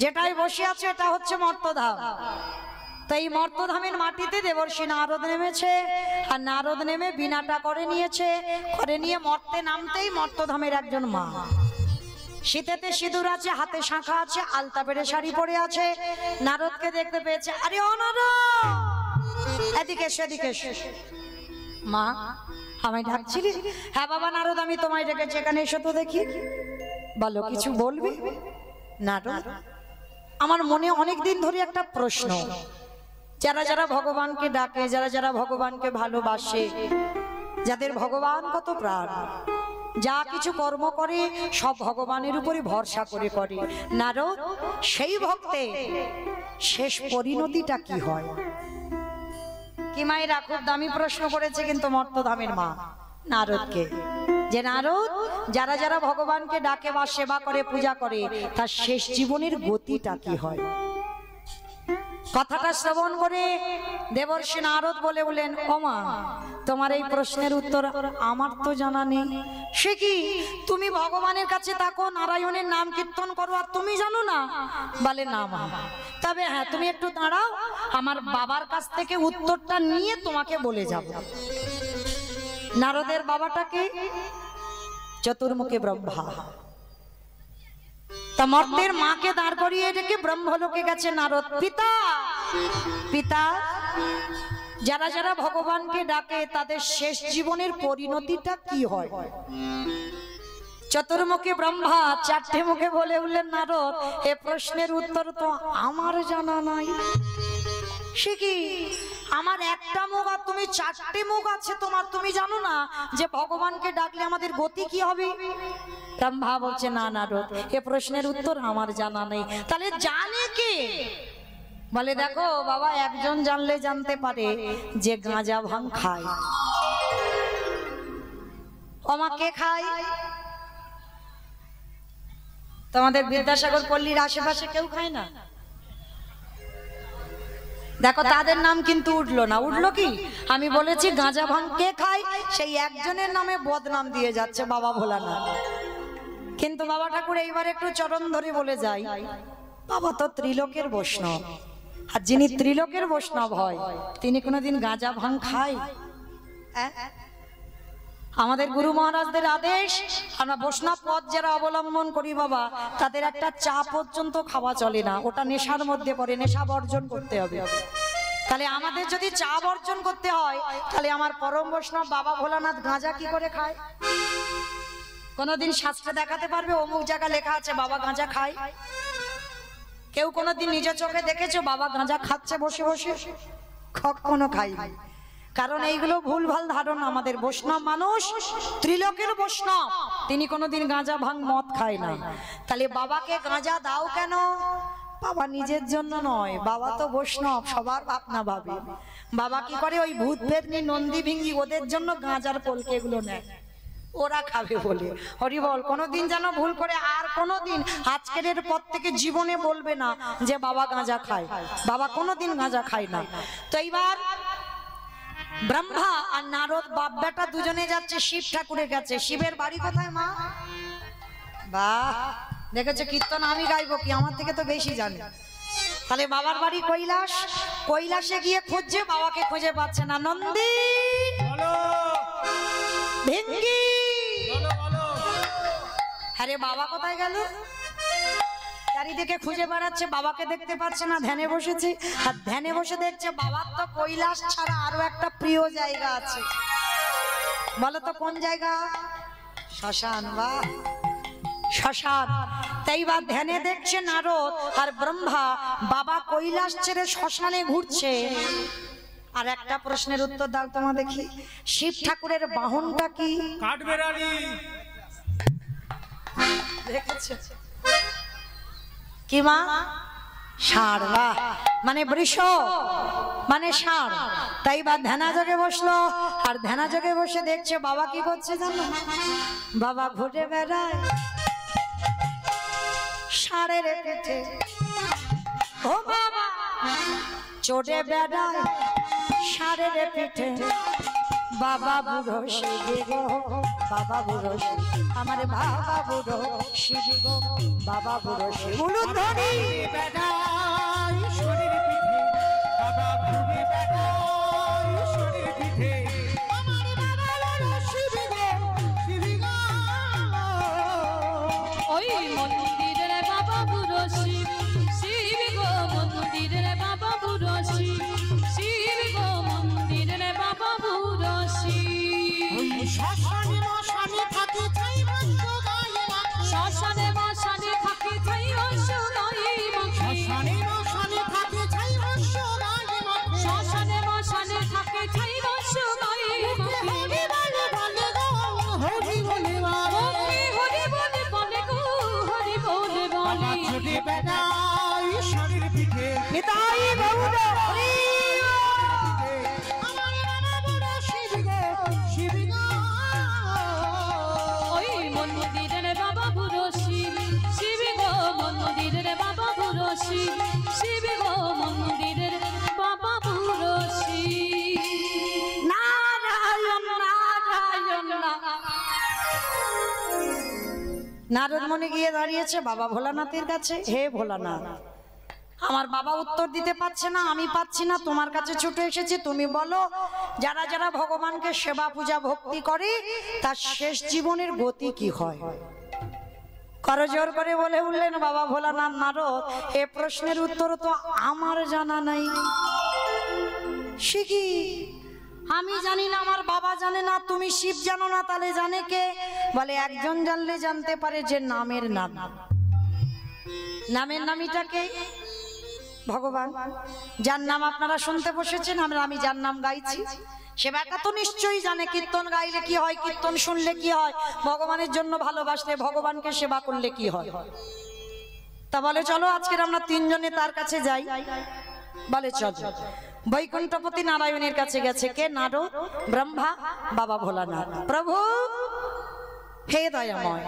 যেটাই বসে আছে এটা হচ্ছে মর্তধাম। তো এই মর্তধামের মাটিতে দেবর্ষি নারদ নেমেছে, আর নারদ নেমে বিনাটা করে নিয়েছে, করে নিয়ে মর্তে নামতেই মর্তধামের একজন মা, শীতেতে সিঁদুর আছে, হাতে শাঁখা আছে, আলতা পেরে শাড়ি পরে আছে, নারদকে দেখতে পেয়েছে। আরে ও নারদ, এদিকে এসো, এদিকে এসো। মা আমায় ডাকছিলি? হ্যাঁ বাবা নারদ, আমি তোমায় ডেকেছি, এখানে এসো তো দেখি। বলো, কিছু বলবি? নারদ, আমার মনে অনেক দিন ধরে একটা প্রশ্ন, যারা যারা ভগবানকে ডাকে, যারা যারা ভগবানকে ভালোবাসে, যাদের ভগবান কত প্রাণ, যা কিছু কর্ম করে সব ভগবানের উপরে ভরসা করে করে, নারদ সেই ভক্তে শেষ পরিণতিটা কি হয়? কি মায়েরা খুব দামি প্রশ্ন করেছে কিন্তু মর্তধামের মা নারদকে, যে নারদ যারা যারা ভগবানকে ডাকে বা সেবা করে, পূজা করে, তার শেষ জীবনের গতিটা কি হয়? কথাটা শ্রবণ করে দেবর্ষি নারদ বলে বলেন, ও মা, তোমার এই প্রশ্নের উত্তর আমার তো জানা নেই। সে কি, তুমি ভগবানের কাছে থাকো, নারায়ণের নাম কীর্তন করো, আর তুমি জানো না? বলে না মা, তবে হ্যাঁ তুমি একটু দাঁড়াও, আমার বাবার কাছ থেকে উত্তরটা নিয়ে তোমাকে বলে যাব। নারদের বাবাটাকে চতুর্মুখী ব্রহ্মা, তা মর্তের মাকে দাঁড় করিয়ে রেখে ব্রহ্মলোকে গেছে নারদ। পিতা, পিতা, যারা যারা ভগবানকে ডাকে তাদের শেষ জীবনের পরিণতিটা কি হয়? চতুর্মুখী ব্রহ্মা চারটে মুখে বলে উঠলেন, নারদ এ প্রশ্নের উত্তর তো আমার জানা নাই। সে কি, আমার একটা মুখ আর তুমি চারটে মুখ আছে তোমার, তুমি জানো না যে ভগবানকে ডাকলে আমাদের গতি কি হবে? ব্রহ্মা বলছে, না নারদ, এ প্রশ্নের উত্তর আমার জানা নেই। তাহলে জানে কে? বলে, দেখো বাবা, একজন জানলে জানতে পারে যে গাঁজা ভাং খায়। ওমা কে খায়? তোমাদের বিদ্যাসাগর পল্লীর আশেপাশে কেউ খায় না? দেখো তাদের নাম কিন্তু উঠলো না। উঠলো কি? আমি বলেছি গাঁজা ভাং কে খায়, সেই একজনের নামে বদনাম দিয়ে যাচ্ছে বাবা ভোলানাথ। কিন্তু বাবা ঠাকুর এইবার একটু চরণ ধরে বলে যাই, বাবা তো ত্রিলোকের বৈষ্ণব, আর যিনি ত্রিলোকের বৈষ্ণব হয় তিনি কোনোদিন গাঁজা ভাং খায়? আমাদের গুরু মহারাজদের আদেশ, আমরা বৈষ্ণব পথ যারা অবলম্বন করি বাবা, তাদের একটা চা পর্যন্ত খাওয়া চলে না, ওটা নেশার মধ্যে পড়ে, নেশা বর্জন করতে হবে। তাহলে আমাদের যদি চা বর্জন করতে হয়, তাহলে আমার পরম বৈষ্ণব বাবা ভোলানাথ গাঁজা কি করে খায়? কোনোদিন শাস্ত্রে দেখাতে পারবে অমুক জায়গা লেখা আছে বাবা গাঁজা খায়? কেউ কোনোদিন নিজের চোখে দেখেছো বাবা গাঁজা খাচ্ছে বসে বসে? কখনো খাই। কারণ এইগুলো ভুলভাল ধারণা। আমাদের বৈষ্ণব মানুষ, ত্রিলোকের বৈষ্ণব, তিনি কোনোদিন গাঁজা ভাং মদ খায় না। তাহলে বাবাকে গাঁজা দাও কেন? বাবা নিজের জন্য নয়, বাবা তো বৈষ্ণব, সবার ভাবনা ভাবে। বাবা কি করে, ওই ভূত ফেরনি, নন্দী ভিঙ্গি, ওদের জন্য গাঁজার কলকে এগুলো নেয়, ওরা খাবে বলে। হরি বল। কোনোদিন যেন ভুল করে আর কোনোদিন আজকের পর থেকে জীবনে বলবে না যে বাবা গাঁজা খায়। বাবা কোনোদিন গাঁজা খায় না। তো এইবার ব্রহ্মা আর নারদ বাপ বেটা দুজনে যাচ্ছে শিব ঠাকুরের কাছে। শিবের বাড়ি কোথায় মা? বাহ, দেখেছো কীর্তন আমি গাইবো কি, আমার থেকে তো বেশি জানে। তাহলে বাবার বাড়ি কৈলাস। কৈলাসে গিয়ে খুঁজছে, বাবাকে খুঁজে পাচ্ছে না। নন্দী ভিঙ্গি, আরে বাবা কোথায় গেল? চারিদিকে খুঁজে বেড়াচ্ছে, বাবাকে দেখতে পাচ্ছে না। ধ্যানে বসেছে, আর ধ্যানে বসে দেখছে বাবার তো কৈলাস ছাড়া আরো একটা প্রিয় জায়গা আছে। বলো তো কোন জায়গা? শ্মশান। বা শ্মশান। তাই বা ধ্যানে দেখছে নারদ আর ব্রহ্মা বাবা কৈলাস ছেড়ে শ্মশানে ঘুরছে। আর একটা প্রশ্নের উত্তর দাও তোমার দেখি, শিব ঠাকুরের বাহনটা কি? কাঠবেড়ালি। দেখেছো কি মা? ষাঁড়। বাহ, মানে বৃষ, মানে ষাঁড়। তাই বা ধ্যানাযোগে বসলো, আর ধ্যানাযোগে বসে দেখছে বাবা কি করছে জানো? বাবা ঘুরে বেড়ায় ষাঁড়ের পিঠে। ও বাবা চড়ে বেড়ায় ষাঁড়ের পিঠে। বাবা বুড়ো শিবি গো, বাবা বুড়ো শিবি, আমার বাবা বুড়ো শিবি গো, বাবা বুড়ো শিবি। নারদ মুনি গিয়ে দাঁড়িয়েছে বাবা ভোলানাথের কাছে। হে ভোলানাথ, আমার বাবা উত্তর দিতে পারছে না, আমি পাচ্ছি না, তোমার কাছে ছুটে এসেছি, তুমি বলো যারা যারা ভগবানকে সেবা পূজা ভক্তি করে তার শেষ জীবনের গতি কি হয়? করজোর করে বলে উঠলেন বাবা ভোলানাথ, নারদ, এ প্রশ্নের উত্তর তো আমার জানা নাই। শিখি আমি জানি না, আমার বাবা জানে না, তুমি শিব জানো না, তাহলে জানে কে? বলে একজন জানলে জানতে পারে যে নামের নাম। নামের নামিটাকে ভগবান, যার নাম আপনারা শুনতে বসেছেন, আমি যার নাম গাইছি সে ব্যাটা তো নিশ্চয়ই জানে কীর্তন গাইলে কি হয়, কীর্তন শুনলে কি হয়, ভগবানের জন্য ভালোবাসলে, ভগবানকে সেবা করলে কি হয়। তা বলে চলো আজকের আমরা তিনজনে তার কাছে যাই। বলে চলো। বৈকুণ্ঠপতি নারায়ণের কাছে গেছে কে? নারদ, ব্রহ্মা, বাবা ভোলানাথ। প্রভু হে দয়াময়,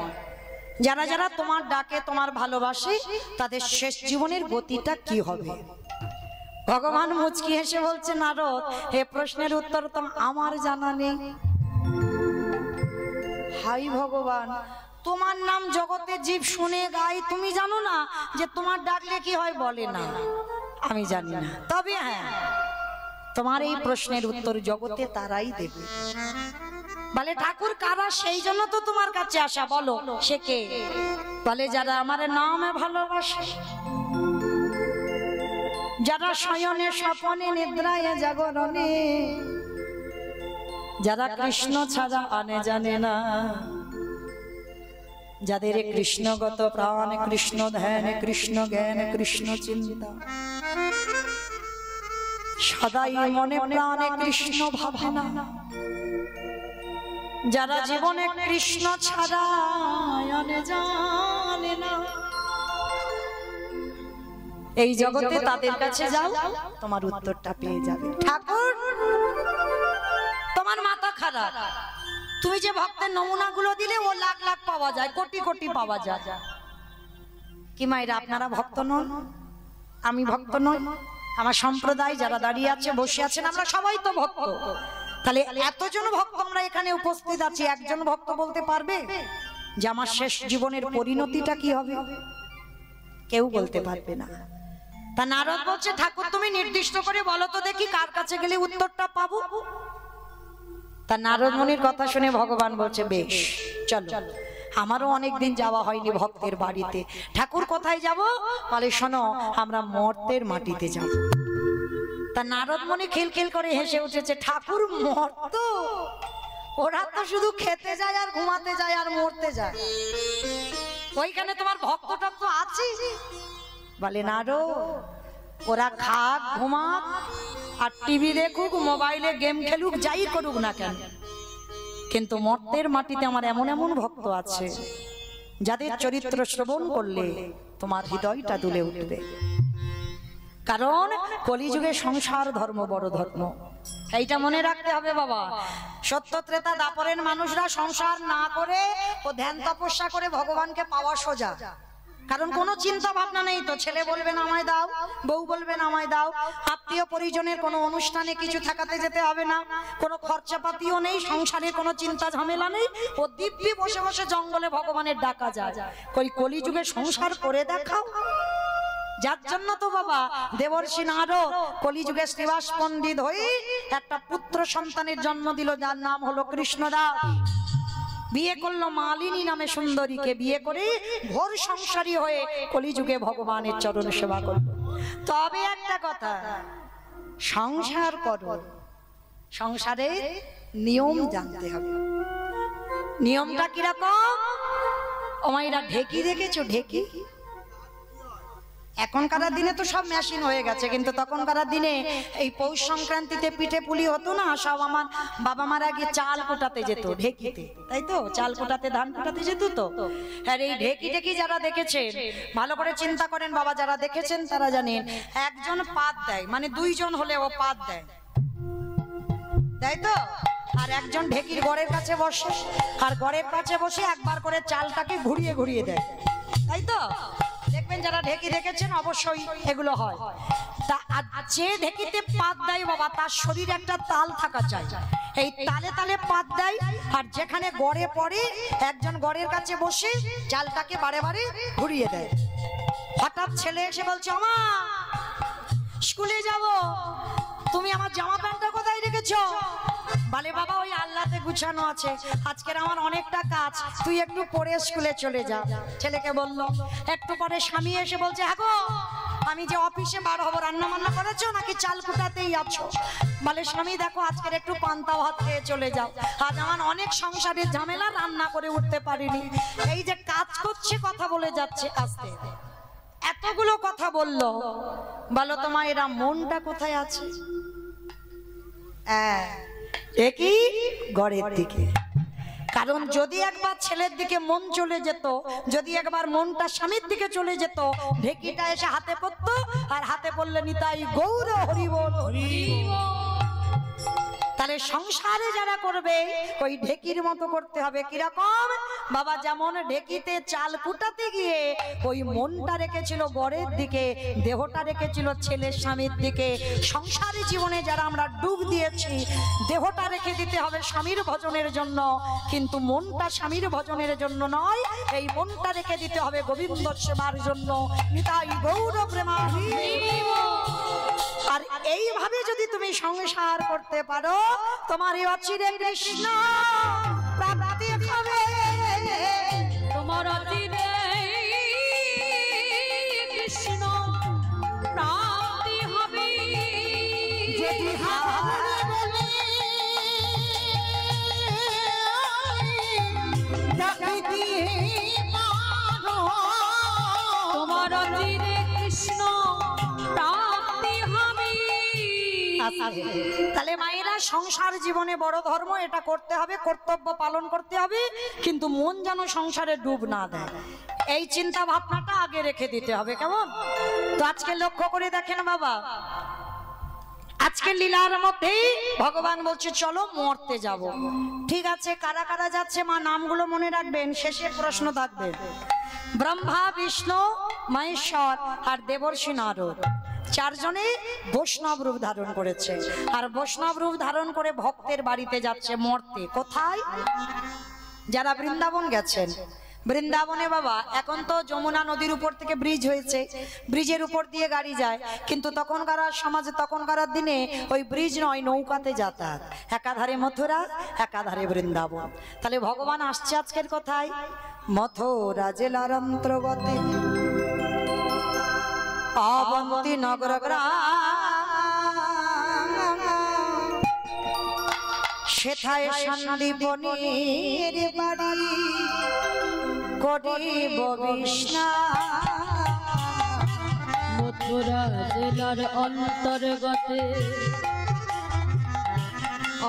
যারা যারা তোমার ডাকে তোমার ভালোবাসে তাদের শেষ জীবনের গতিটা কি হবে? ভগবান মুচকি হেসে বলছে নারদ, হে প্রশ্নের উত্তর তো আমার জানা নেই। হাই ভগবান, তোমার নাম জগতে জীব শুনে গায়, তুমি জানো না যে তোমার ডাকলে কি হয়? বলে না, আমি জানি না, তবে হ্যাঁ তোমার এই প্রশ্নের উত্তর জগতে তারাই দেবে। বলে ঠাকুর কারা? সেই জন্য তো তোমার কাছে আসা, বলো সে কে? বলে যারা আমার নামে ভালোবাসে, যারা শয়নে স্বপনে নিদ্রায় জাগরণে, যারা কৃষ্ণ ছাড়া আনে জানে না, যাদের কৃষ্ণগত প্রাণ, কৃষ্ণ ধ্যান, কৃষ্ণ জ্ঞান, কৃষ্ণ চিন্তা, সদাই মনে প্রাণে কৃষ্ণ ভাবনা, যারা জীবনে কৃষ্ণ ছাড়া আনে জানে না, এই জগতে তাদের কাছে যাও, তোমার উত্তরটা পেয়ে যাবে। ঠাকুর তোমার মাথা খারাপ, তুমি যে ভক্তের নমুনাগুলো দিলে ও লাখ লাখ পাওয়া যায়, কোটি কোটি পাওয়া যায়। কি মায়েরা আপনারা ভক্ত নন? আমি ভক্ত নই? আমার সম্প্রদায় যারা দাঁড়িয়ে আছে বসে আছেন আমরা সবাই তো ভক্ত। তাহলে এতজন ভক্ত আমরা এখানে উপস্থিত আছি, একজন ভক্ত বলতে পারবে যে আমার শেষ জীবনের পরিণতিটা কি হবে? কেউ বলতে পারবে না। তা নারদ বলছে ঠাকুর তুমি নির্দিষ্ট করে বলো তো দেখি কার কাছে গেলে উত্তরটা পাবো। তা নারদ মুনির কথা শুনে ভগবান বলছে বেশ চলো, আমারও অনেকদিন যাওয়া হয়নি ভক্তের বাড়িতে। ঠাকুর কোথায় যাব? বলে শোনো আমরা মর্তের মাটিতে যাব। তা নারদ মুনি খিলখিল করে হেসে উঠেছে, ঠাকুর মর্ত? ওরা তো শুধু খেতে যায় আর ঘুমাতে যায় আর মরতে যায়, ওইখানে তোমার ভক্তটা তো আছে। বলে নারদ ওরা খাক ঘুমাক আর টিভি দেখুক, মোবাইলে গেম খেলুক, যাই করুক না কেন, কিন্তু মর্তের মাটিতে আমার এমন এমন ভক্ত আছে যাদের চরিত্র শ্রবণ করলে তোমার হৃদয়টা দুলে উঠবে। কারণ কলিযুগে সংসার ধর্ম বড় ধর্ম, এইটা মনে রাখতে হবে বাবা। সত্য ত্রেতা দাপরের মানুষরা সংসার না করে ও ধ্যান তপস্যা করে ভগবানকে পাওয়া সোজা। কারণ কোনো চিন্তা ভাবনা নেই তো, ছেলে বলবেন আমায় দাও, বউ বলবেন আমায় দাও, আত্মীয় পরিজনের কোনো অনুষ্ঠানে কিছু থাকাতে যেতে হবে না, কোনো খরচাপাতিও নেই, সংসারে কোনো চিন্তা ঝামেলা নেই, ও দিব্যি বসে বসে জঙ্গলে ভগবানের ডাকা যায়। কলিযুগে সংসার করে দেখাও। যার জন্য তো বাবা দেবর্ষি নারদ কলিযুগে শ্রীবাস পণ্ডিত হয়ে একটা পুত্র সন্তানের জন্ম দিল, যার নাম হলো কৃষ্ণদাস। বিয়ে করলো মালিনী নামে সুন্দরীকে, বিয়ে করে ঘোর সংসারী হয়ে কলিযুগে ভগবানের চরণ সেবা করলো। তবে একটা কথা, সংসার করো, সংসারে নিয়ম জানতে হবে। নিয়মটা কিরকম? ওমাইরা ঢেকি দেখেছো? ঢেকি এখনকার দিনে তো সব মেশিন হয়ে গেছে, কিন্তু তখনকার দিনে এই পৌষ সংক্রান্তিতে পিঠে পুলি হতো না, সব আমার বাবা মারা আগে চাল কোটাতে যেত ঢেকিতে, তাই তো চাল কোটাতে ধান কোটাতে যেত। তো আর এই ঢেকি যারা দেখেছেন ভালো করে চিন্তা করেন বাবা, যারা দেখেছেন তারা জানেন একজন পাত দেয়, মানে দুইজন হলে ও পাত দেয়, তাই তো। আর একজন ঢেকির গড়ের কাছে বসে, আর গড়ের কাছে বসে একবার করে চালটাকে ঘুরিয়ে ঘুরিয়ে দেয়, তাই তো। দেখবেন যারা ঢেকি দেখেছেন অবশ্যই এগুলো হয়। তা যে ঢেকিতে পাত দেয় বাবা তার শরীরে একটা তাল থাকা চাই। এই তালে তালে পাত দেয়, আর যেখানে গড়ে পড়ে একজন গড়ের কাছে বসে জালটাকে বারে বারে ঘুরিয়ে দেয়। হঠাৎ ছেলে এসে বলছে, আমা স্কুলে যাব, তুমি আমার জামা প্যান্টটা কোথায় রেখেছো? বলে, বাবা ওই আল্লাতে গুছানো আছে, আজকের আমার অনেকটা কাজ, তুই একটু পরে স্কুলে চলে যা। ছেলেকে বলল। একটু পরে স্বামী এসে বলছে, হ্যাঁ গো, আমি যে অফিসে বার হবো, রান্না বান্না করেছো নাকি চাল কুটাতেই আছো? বলে, স্বামী দেখো আজকের একটু পান্তা ভাত খেয়ে চলে যাও, আজ আমার অনেক সংসারের ঝামেলা, রান্না করে উঠতে পারিনি। এই যে কাজ করছে কথা বলে যাচ্ছে আস্তে, এতগুলো কথা বললো, বলো তোমার এরা মনটা কোথায় আছে? একই গড়ের দিকে। কারণ যদি একবার ছেলের দিকে মন চলে যেত, যদি একবার মনটা স্বামীর দিকে চলে যেত, ঢেকিটা এসে হাতে পড়তো, আর হাতে পড়লে নিতাই গৌর হরি বল হরি। তাহলে সংসারে যারা করবে ওই ঢেকির মতো করতে হবে। কিরকম? বাবা যেমন ঢেকিতে চাল কুটাতে গিয়ে ওই মনটা রেখেছিল গড়ের দিকে, দেহটা রেখেছিল ছেলের স্বামীর দিকে। সংসারী জীবনে যারা আমরা ডুব দিয়েছি, দেহটা রেখে দিতে হবে স্বামীর ভজনের জন্য, কিন্তু মনটা স্বামীর ভজনের জন্য নয়, এই মনটা রেখে দিতে হবে গোবিন্দ সেবার জন্য। নিতাই গৌর প্রেমানন্দে। আর এইভাবে যদি তুমি সংসার করতে পারো, তোমার এই অচিরে কৃষ্ণ প্রাপ্তি হবে। তোমার অচিরে কৃষ্ণ প্রাপ্তি হবে। যদি তোমার অচিরে কৃষ্ণ প্রাপ্তি হবে। তাহলে মায়েরা সংসার জীবনে বড় ধর্ম, এটা করতে হবে, কর্তব্য পালন করতে হবে, কিন্তু মন যেন সংসারে ডুব না দেয়, এই চিন্তা ভাবনাটা আগে রেখে দিতে হবে। কেমন? তো আজকে লক্ষ্য করে দেখেন বাবা, আজকে লীলার মধ্যে ভগবান বলছে চলো মরতে যাব। ঠিক আছে, কারা কারা যাচ্ছে মা নামগুলো মনে রাখবেন, শেষে প্রশ্ন থাকবে। ব্রহ্মা, বিষ্ণু, মহেশ্বর আর দেবর্ষি নারদ, চারজনে বৈষ্ণব রূপ ধারণ করেছে, আর বৈষ্ণব রূপ ধারণ করে ভক্তের বাড়িতে যাচ্ছে মরতে। কোথায়? যারা বৃন্দাবন গেছেন, বৃন্দাবনে বাবা এখন তো যমুনা নদীর উপর থেকে ব্রিজ হয়েছে, ব্রিজের উপর দিয়ে গাড়ি যায়, কিন্তু তখনকার সমাজে, তখনকার দিনে ওই ব্রিজ নয়, নৌকাতে যাতায়াত, একাধারে মথুরা একাধারে বৃন্দাবন। তাহলে ভগবান আসছে আজকের কোথায়? মথুরা জেলার অন্তর্গতে অবন্তী নগর গ্রাম, সেথায় সন্দীপনীর বাড়ি করিব মথুরা জেলার অন্তর্গতে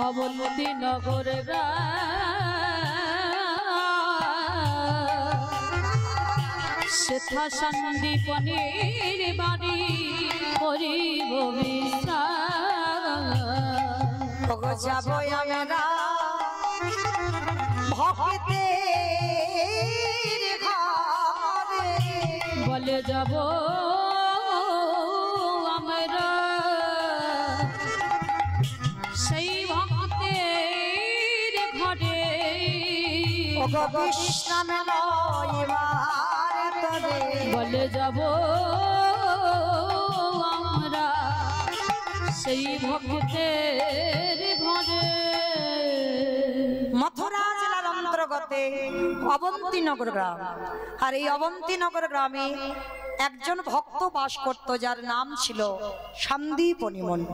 অবন্তী নগর সেথা সন্দীপনীর বাড়ি করিব যাব আমরা ভক্তের ঘরে, বলে যাব আমরা সেই ভক্তের ঘরে। বিশ্রাম লইবার তরে, বলে যাব আমরা সেই ভক্তের ঘরে। মথুরা জেলার অন্তর্গতে অবন্তী নগর গ্রাম, আর এই অবন্তী নগর গ্রামে একজন ভক্ত বাস করত, যার নাম ছিল সন্দীপনী মণি।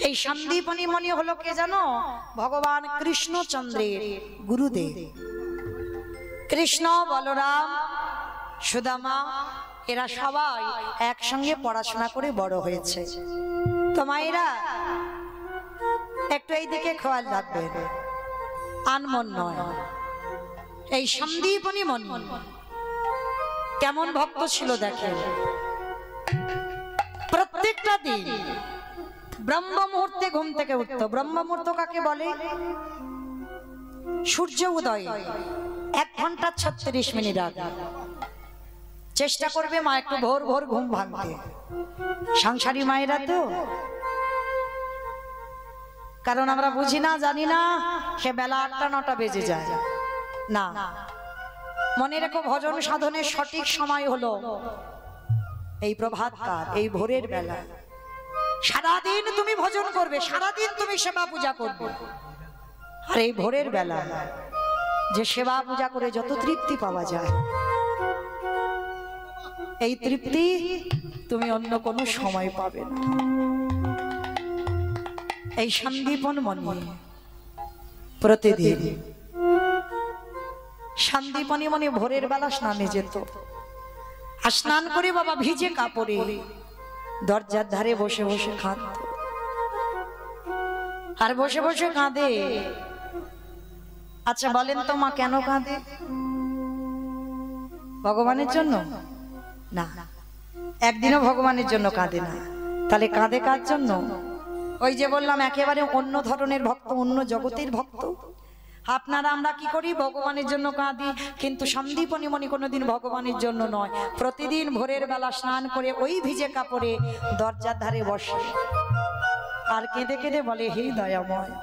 এই সন্দীপনী মণি হলো কে জানো? ভগবান কৃষ্ণচন্দ্রের গুরুদেব। কৃষ্ণ, বলরাম, সুদামা এরা সবাই একসঙ্গে পড়াশোনা করে বড় হয়েছে। তো মায়েরা একটু এইদিকে খেয়াল রাখবেন, আনমন নয়। এই সন্দীপনী মণি কেমন ভক্ত ছিল দেখেন। প্রত্যেকটা দিন ব্রহ্ম মুহূর্তে ঘুম থেকে উঠতো। ব্রহ্ম মুহূর্ত কাকে বলে? সূর্য উদয় 1 ঘন্টা 36 মিনিট আগে চেষ্টা করবে মা একটু ভোর ভোর ঘুম ভাঙতে। সংসারী মায়েরা তো কারণ আমরা বুঝি না, জানি না, সে বেলা 8টা 9টা বেজে যায় না। মনে রেখো, ভজন সাধনের সঠিক সময় হলো এই প্রভাতকাল, এই ভোরের বেলা। সারাদিন তুমি ভজন করবে, সারাদিন তুমি সেবা পূজা করবে, আর এই ভোরের বেলা যে সেবা পূজা করে যত তৃপ্তি পাওয়া যায়, এই তৃপ্তি তুমি অন্য কোনো সময় পাবে না। এই সন্দীপন মনি প্রতিদিন সন্দীপনী মনে ভোরের বেলা স্নানে যেত, আর স্নান করে বাবা ভিজে কাপড়ে দরজার ধারে বসে বসে কাঁদত, আর বসে বসে কাঁদে। আচ্ছা বলেন তো মা, কেন কাঁদে? ভগবানের জন্য না, একদিনও ভগবানের জন্য কাঁদে না। তাহলে কাঁদে কার জন্য? ওই যে বললাম, একেবারে অন্য ধরনের ভক্ত, অন্য জগতের ভক্ত। আপনারা আমরা কি করি? ভগবানের জন্য কাঁদি, কিন্তু সন্দীপনী মনি কোনোদিন ভগবানের জন্য নয়। প্রতিদিন ভোরের বেলা স্নান করে ওই ভিজে কাপড়ে দরজার ধারে বসে আর কেঁদে কেঁদে বলে, হে দয়াময়,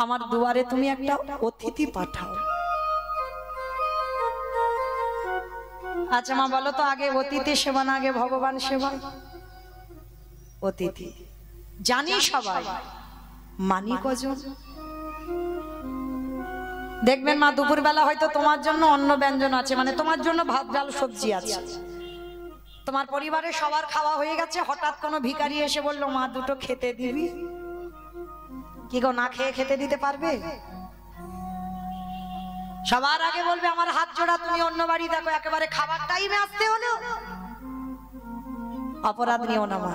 আমার দুয়ারে তুমি একটা অতিথি পাঠাও। আচ্ছা মা বলো তো, আগে অতিথি সেবা না আগে ভগবান সেবা? অতিথি জানি সবাই, মানি কজন? দেখবেন মা, দুপুর বেলা হয়তো তোমার জন্য অন্ন ব্যঞ্জন আছে, মানে তোমার জন্য ভাত ডাল সবজি আছে, তোমার পরিবারে সবার খাওয়া হয়ে গেছে। হঠাৎ কোনো ভিখারি এসে বললো, মা দুটো খেতে দিবি? কি গো, না খেয়ে খেতে দিতে পারবে? সবার আগে বলবে, আমার হাত জোড়া, তুমি অন্য বাড়ি দেখো, একেবারে খাবার টাইমে আসতে হলো। অপরাধ নিও না মা,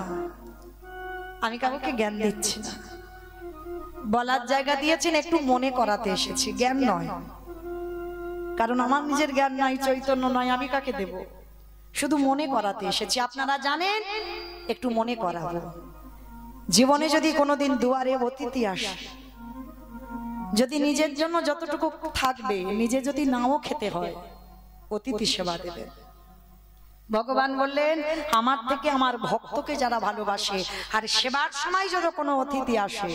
আমি কাউকে জ্ঞান দিচ্ছি না, বলার জায়গা দিয়েছেন, একটু মনে করাতে এসেছি, জ্ঞান নয়। কারণ আমার নিজের জ্ঞান নাই, চৈতন্য নয়, আমি কাকে দেব? শুধু মনে করাতে এসেছি। আপনারা জানেন, একটু মনে করাবো। জীবনে যদি কোনোদিন দুয়ারে অতিথি আসে, যদি নিজের জন্য যতটুকু থাকবে, নিজে যদি নাও খেতে হয়, অতিথি সেবা দেবে। ভগবান বললেন, আমার থেকে আমার ভক্তকে যারা ভালোবাসে, আর সেবার সময় যদি কোনো অতিথি আসে,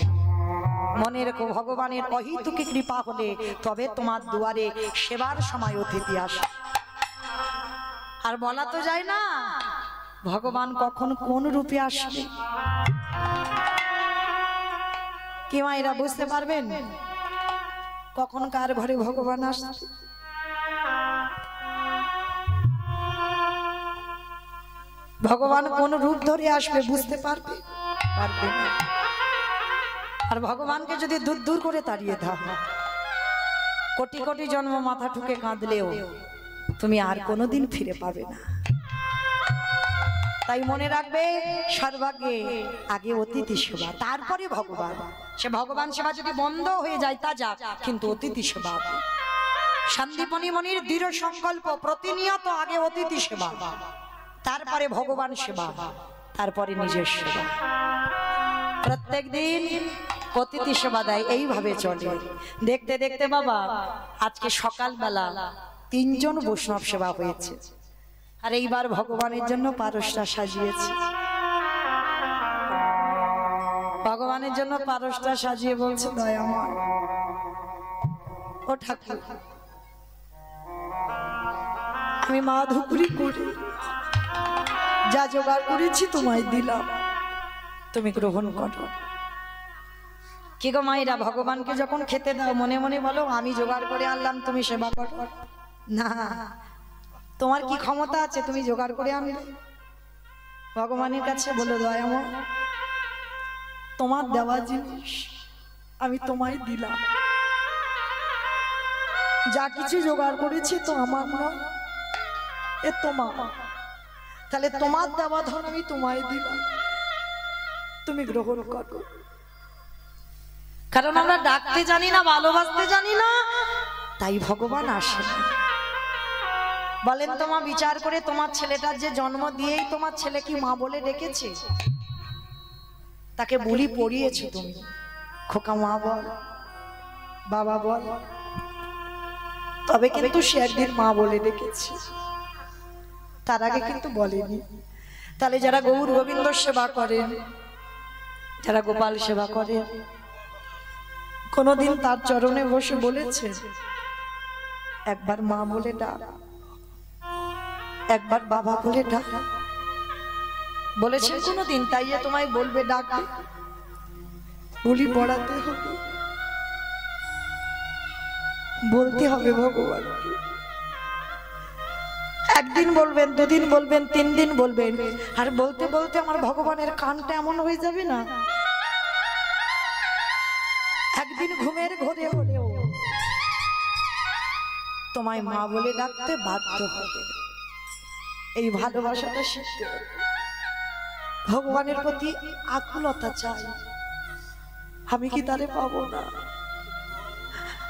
মনে রেখো, ভগবানের অহেতুকী কৃপা হলে তবে তোমার দুয়ারে সেবার সময় অতিথি আসে। আর বলা তো যায় না ভগবান কখন কোন রূপে আসবে। কি মায়েরা বুঝতে পারবেন কখন কার ঘরে ভগবান আসবে? ভগবান কোন রূপ ধরে আসবে বুঝতে পারবে না। আর ভগবানকে যদি দূর দূর করে তাড়িয়ে দাও, কোটি কোটি জন্ম মাথা ঠুকে কাঁদলেও তুমি আর কোনোদিন ফিরে পাবে না। তাই মনে রাখবে, সর্বাগ্রে আগে অতিথি সেবা, তারপরে ভগবান। সে ভগবান সেবা যদি বন্ধ হয়ে যায় তা যাক, কিন্তু অতিথি সেবা। সন্দীপনী মনির দৃঢ় সংকল্প, প্রতিনিয়ত আগে অতিথি সেবা, তারপরে ভগবান সেবা, তারপরে নিজের সেবা। প্রত্যেক দিন অতিথি সেবা দেয়, এইভাবে চলে। দেখতে দেখতে বাবা আজকে সকালবেলা 3 জন বৈষ্ণব সেবা হয়েছে। আর এইবার ভগবানের জন্য পারসটা সাজিয়েছে। ভগবানের জন্য পারসটা সাজিয়ে বলছে, দয়াময় ও ঠাকুর, আমি মা ধুকুরি করে যা জোগাড় করেছি তোমায় দিলাম, তুমি গ্রহণ করো। কি গো মায়েরা, ভগবানকে যখন খেতে দাও মনে মনে বলো, আমি জোগাড় করে আনলাম, তুমি সেবা করো না? তোমার কি ক্ষমতা আছে তুমি জোগাড় করে আনবে? ভগবানের কাছে বলো, দয়াময় তোমার দেওয়া জিনিস আমি তোমায় দিলাম, যা কিছু জোগাড় করেছি তো আমার নয়, এ তোমার। তাহলে তোমার দেওয়া ধন আমি তোমায় দিলাম, তুমি গ্রহণ করো। কারণ আমরা ডাকতে জানি না, ভালোবাসতে জানি না, তাই ভগবান আসে না। বলেন তো মা, বিচার করে তোমার ছেলেটার যে জন্ম দিয়েই তোমার ছেলে কি মা বলে ডেকেছে? তাকে বুলি পড়িয়েছো তুমি, খোকা মা বল, বাবা বল, তবে কিন্তু সে একদিন মা বলে ডেকেছে, তার আগে কিন্তু বলেনি। তাহলে যারা গৌর গোবিন্দ সেবা করেন, যারা গোপাল সেবা করে কোনদিন তার চরণে বসে বলেছে একবার মা বলে ডাক, একবার বাবা বলে ডাক? বলেছেন কোনদিন? তাই তোমায় বলবে ডাক, বলি পড়াতে হবে, বলতে হবে ভগবানকে। একদিন বলবেন, দুদিন বলবেন, 3 দিন বলবেন, আর বলতে বলতে আমার ভগবানের কানটা এমন হয়ে যাবে না, একদিন ঘুমের ঘোরে হলেও তোমায় মা বলে ডাকতে বাধ্য হবে। এই ভালোবাসাটা শিখতে হবে। ভগবানের প্রতি আকুলতা চাই। আমি কি তারে পাবো না?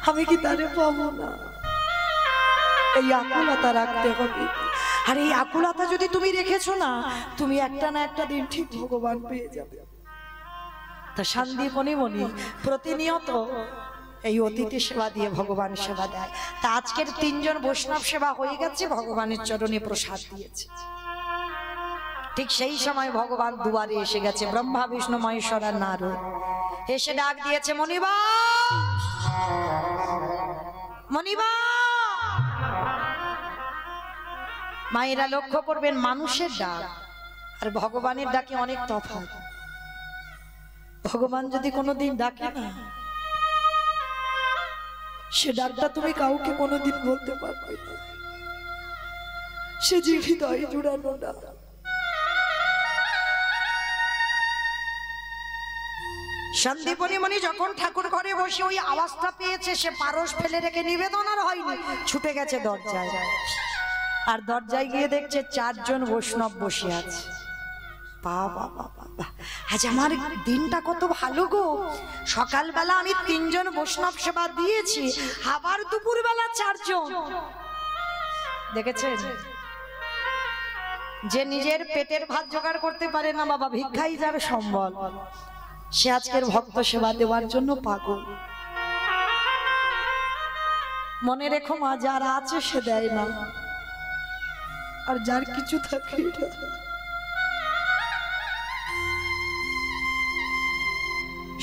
আমি কি তারে পাবো না? এই আকুলতা রাখতে হবে। আর এই আকুলতা যদি তুমি রেখেছো না, তুমি একটা না একটা দিন ঠিক ভগবান পেয়ে যাবে। তা শান্তিমণি মণি প্রতিনিয়ত এই অতিথি সেবা দিয়ে ভগবান সেবা দেয়। তা আজকের 3 জন বৈষ্ণব সেবা হয়ে গেছে, ভগবানের চরণে প্রসাদ দিয়েছে। ঠিক সেই সময় ভগবান দুয়ারে এসে গেছে। ব্রহ্মা বিষ্ণু মহেশ্বর আর নারদ এসে ডাক দিয়েছে, মণিবা, মণিবা। মায়েরা লক্ষ্য করবেন, মানুষের ডাক আর ভগবানের ডাকে অনেক তফাৎ। ভগবান যদি কোনোদিন ডাকে না, সে ডাকটা তুমি কাউকে কোনোদিন বলতে পারবে না। সে যে হৃদয় জুড়ানো ডাক। সন্দীপনী মণি যখন ঠাকুর ঘরে বসে ওই আওয়াজটা পেয়েছে, সে পারস ফেলে রেখে নিবেদন আর হয়নি, ছুটে গেছে দরজায়। আর দরজায় গিয়ে দেখছে 4 জন বৈষ্ণব বসে আছে। বাবা বাবা, আজ আমার দিনটা কত ভালো গো। সকালবেলা আমি 3 জন বৈষ্ণব সেবা দিয়েছি, আবার দুপুরবেলা 4 জন। দেখেছেন, যে নিজের পেটের ভাত জোগাড় করতে পারে না বাবা, ভিক্ষাই যার সম্বল, সে আজকের ভক্ত সেবা দেওয়ার জন্য পাগল। মনে রেখো মা, যার আছে সে দেয় না, আর যার কিছু থাকে না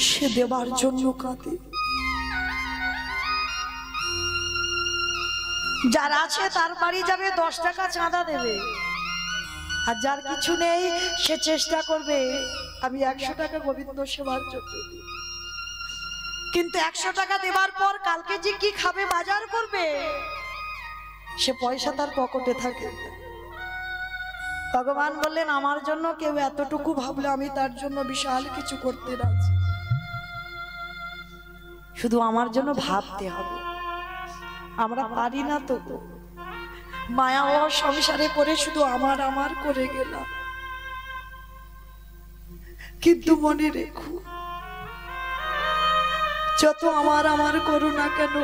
সে দেবার জন্য কাঁদে। যার আছে তার বাড়ি যাবে, 10 টাকা চাঁদা দেবে, আর যার কিছু নেই সে চেষ্টা করবে আমি 100 টাকা গোবিন্দ সেবার জন্য। কিন্তু 100 টাকা দেবার পর কালকে যে কি খাবে বাজার করবে, সে পয়সা তার পকেটে থাকে। ভগবান বললেন, আমার জন্য কেউ এতটুকু ভাবলে আমি তার জন্য বিশাল কিছু করতে রাজি। শুধু আমার জন্য ভাবতে হবে। আমরা পারি না তো, মায়া ও সংসারে করে শুধু আমার আমার করে গেলাম। কিন্তু মনে রেখো, যত আমার আমার করো না কেন,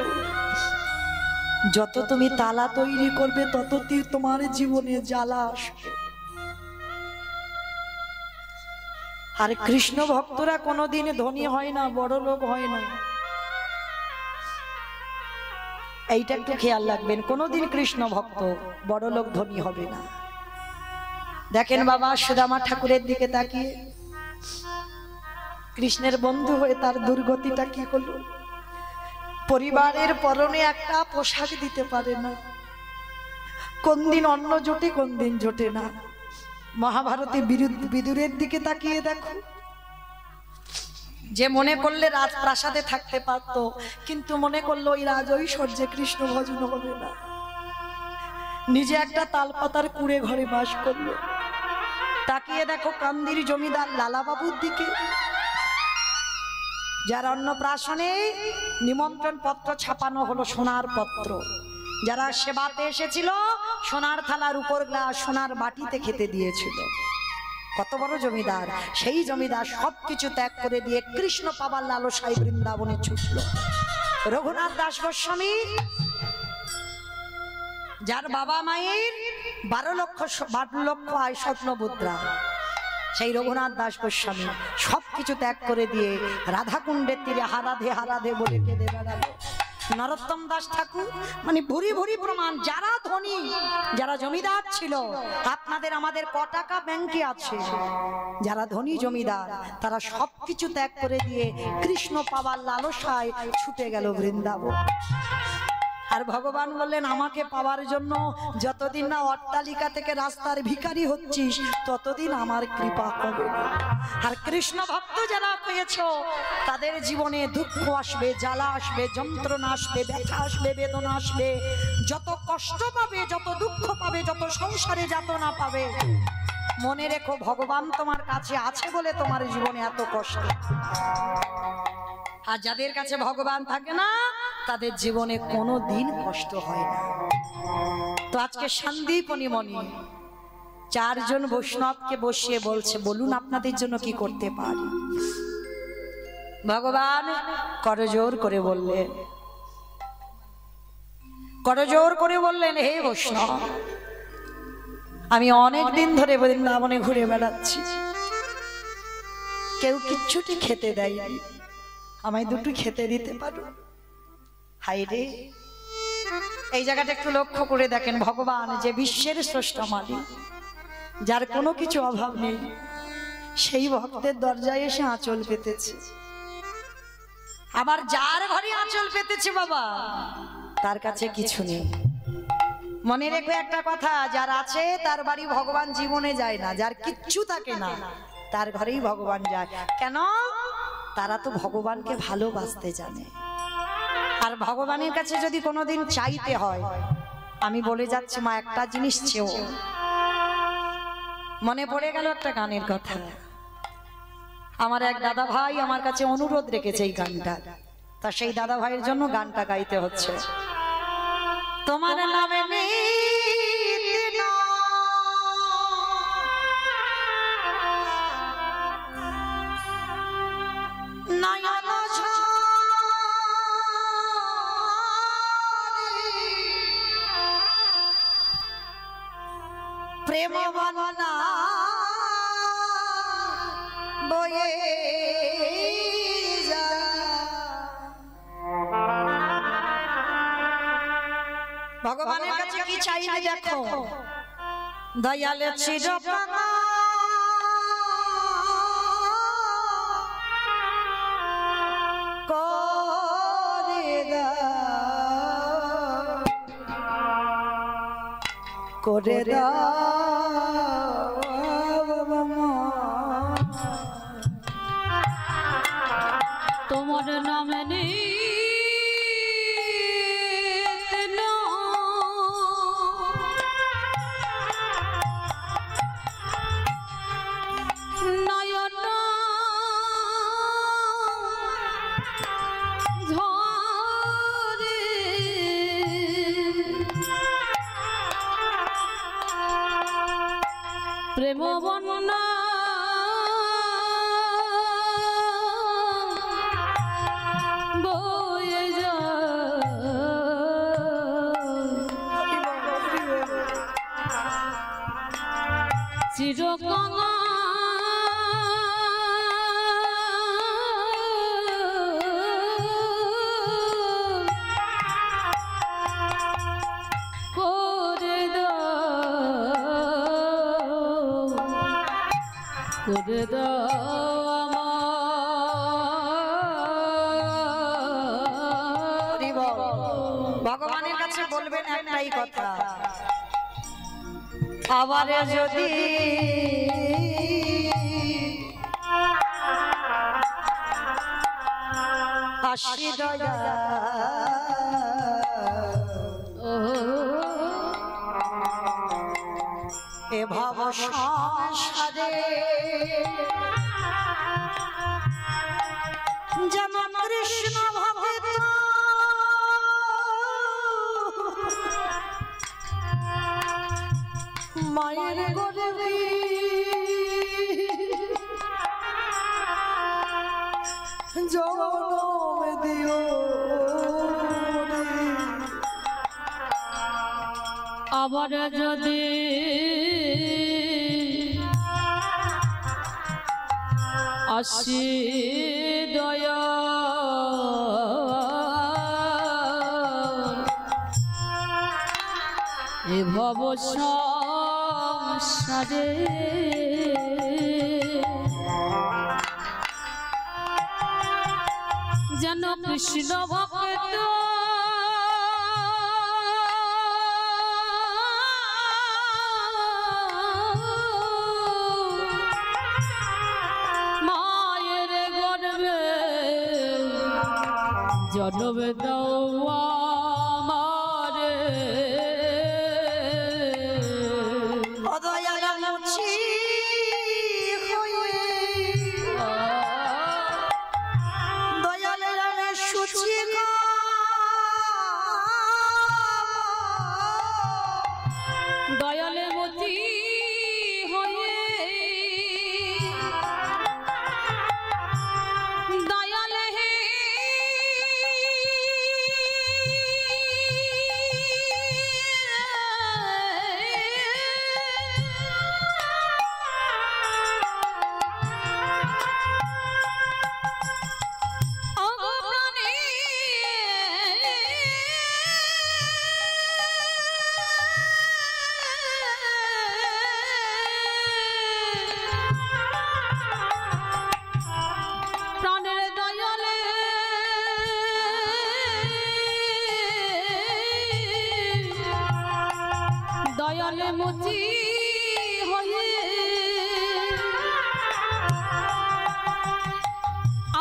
যত তুমি তালা তৈরি করবে তত তোমার জীবনে জ্বালা আসবে। আর কৃষ্ণ ভক্তরা কোনোদিন ধনী হয় না, বড় লোক হয় না। এইটা একটু খেয়াল রাখবেন, কোনোদিন কৃষ্ণ ভক্ত বড় লোক ধনী হবে না। দেখেন বাবা, সুদামা ঠাকুরের দিকে তাকিয়ে কৃষ্ণের বন্ধু হয়ে তার দুর্গতিটা কি হলো। পরিবারের পরনে একটা পোশাক দিতে পারে না, কোন দিন অন্ন জোটে, কোন দিন জোটে না। মহাভারতে বিদুরের দিকে তাকিয়ে দেখো, যে মনে করলে রাজপ্রাসাদে থাকতে পারত, কিন্তু মনে করলো ওই রাজ ঐশ্বর্যে কৃষ্ণ ভজন হবে না, নিজে একটা তালপাতার কুড়ে ঘরে বাস করলো। তাকিয়ে দেখো কান্দির জমিদার লালাবাবুর দিকে, যার অন্নপ্রাশনে নিমন্ত্রণ পত্র ছাপানো হলো সোনার পত্র। যারা সেবাতে এসেছিল সোনার থালার উপর গ্লাস সোনার বাটিতে খেতে দিয়েছিল। কত বড় জমিদার! সেই জমিদার সবকিছু ত্যাগ করে দিয়ে কৃষ্ণ পাবার লালসায় বৃন্দাবনে ছুটল। রঘুনাথ দাস গোস্বামী, যার বাবা মায়ের 12 লক্ষ আয় স্বপ্ন মুদ্রা, সেই রঘুনাথ দাস গোস্বামী সবকিছু ত্যাগ করে দিয়ে রাধাকুণ্ডের তীরে হারাধে হারাধে বলে কেঁদে বেড়ালো। নরোত্তম দাস ঠাকুর মানে ভুরি ভুরি প্রমাণ। যারা ধনী, যারা জমিদার ছিল, আপনাদের আমাদের ক টাকা ব্যাংকে আছে, যারা ধনী জমিদার তারা সবকিছু ত্যাগ করে দিয়ে কৃষ্ণ পাওয়ার লালসায় ছুটে গেল বৃন্দাবন। আর ভগবান বললেন আমাকে পাওয়ার জন্য যতদিন না অট্টালিকা থেকে রাস্তার ভিখারি হচ্ছিস ততদিন আমার কৃপা হবে। আর কৃষ্ণ ভক্ত যারা হয়েছো তাদের জীবনে দুঃখ আসবে, জ্বালা আসবে, যন্ত্রণা আসবে, ব্যথা আসবে, বেদনা আসবে, যত কষ্ট পাবে, যত দুঃখ পাবে, যত সংসারে যাতনা পাবে, মনে রেখো ভগবান তোমার কাছে আছে বলে তোমার জীবনে এত কষ্ট। আর যাদের কাছে ভগবান থাকে না তাদের জীবনে কোনো দিন কষ্ট হয় না। তো আজকে সন্দীপনী মণি চারজন বৈষ্ণবকে বসিয়ে বলছে, বলুন আপনাদের জন্য কি করতে পারি। ভগবান করজোর করে বললেন, করজোর করে বললেন, হে বৈষ্ণব, আমি অনেক দিন ধরে বৃন্দাবনে ঘুরে বেড়াচ্ছি, কেউ কিচ্ছুটি খেতে দেয়নি, আমায় দুটো খেতে দিতে পারো? হাই রে, এই জায়গাটা একটু লক্ষ্য করে দেখেন, ভগবান যে বিশ্বের স্রষ্টা মালিক, যার কোনো কিছু অভাব নেই, সেই ভক্তের দরজায় এসে আঁচল পেতেছে। আবার যার ঘরে আঁচল পেতেছে বাবা, তার কাছে কিছু নেই। মনে রেখো একটা কথা, যার আছে তার বাড়ি ভগবান জীবনে যায় না, যার কিচ্ছু থাকে না তার ঘরেই ভগবান যায়। কেন? তারা তো ভগবানকে ভালোবাসতে জানে। আর ভগবানের কাছে যদি কোনোদিন চাইতে হয়, আমি বলে যাচ্ছি মা, একটা জিনিস চেও। মনে পড়ে গেল একটা গানের কথা, আমার এক দাদা ভাই আমার কাছে অনুরোধ রেখেছে এই গানটা, তা সেই দাদা ভাইয়ের জন্য গানটা গাইতে হচ্ছে। তোমার নামে প্রেম বনা বয়ে যা, ভগবানের কাছে কি চাইবে দেখো, দয়াল চিরকানা করে দাও, করে দাও তোমার নামে প্রেম বন্যা বয়ে যা, চিরকানা করে দাও ভগবানের কাছে বলবেন একটাই কথা, আবার যদি আসি দয়া এ ভব সংসারে যেমন কৃষ্ণ ভক্ত মায়ের গর্ভে জনম দিও, আবার যদি আসি দয়া এ ভব সংসারে যেন কৃষ্ণ ভক্ত মায়ের গর্ভে জন্মে দেওয়া মারে দয়ালে মতি হয়ে দয়ালে হে দয়ালে মতি হয়ে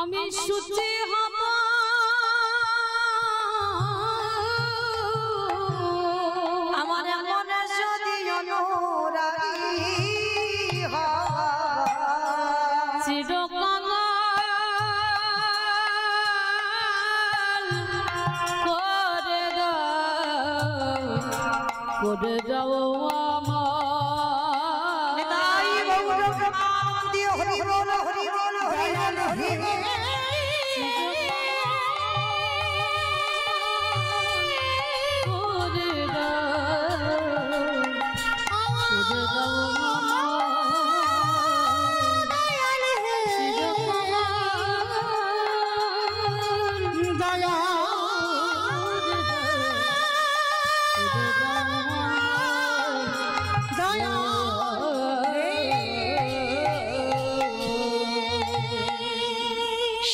আমি সুচি হব আমার মনে যদি অনুরাগী হয় চিরকাল করে দাও আমার তাই গৌর প্রেমানন্দে হরি বল হরি বল হরি বল হরি বল।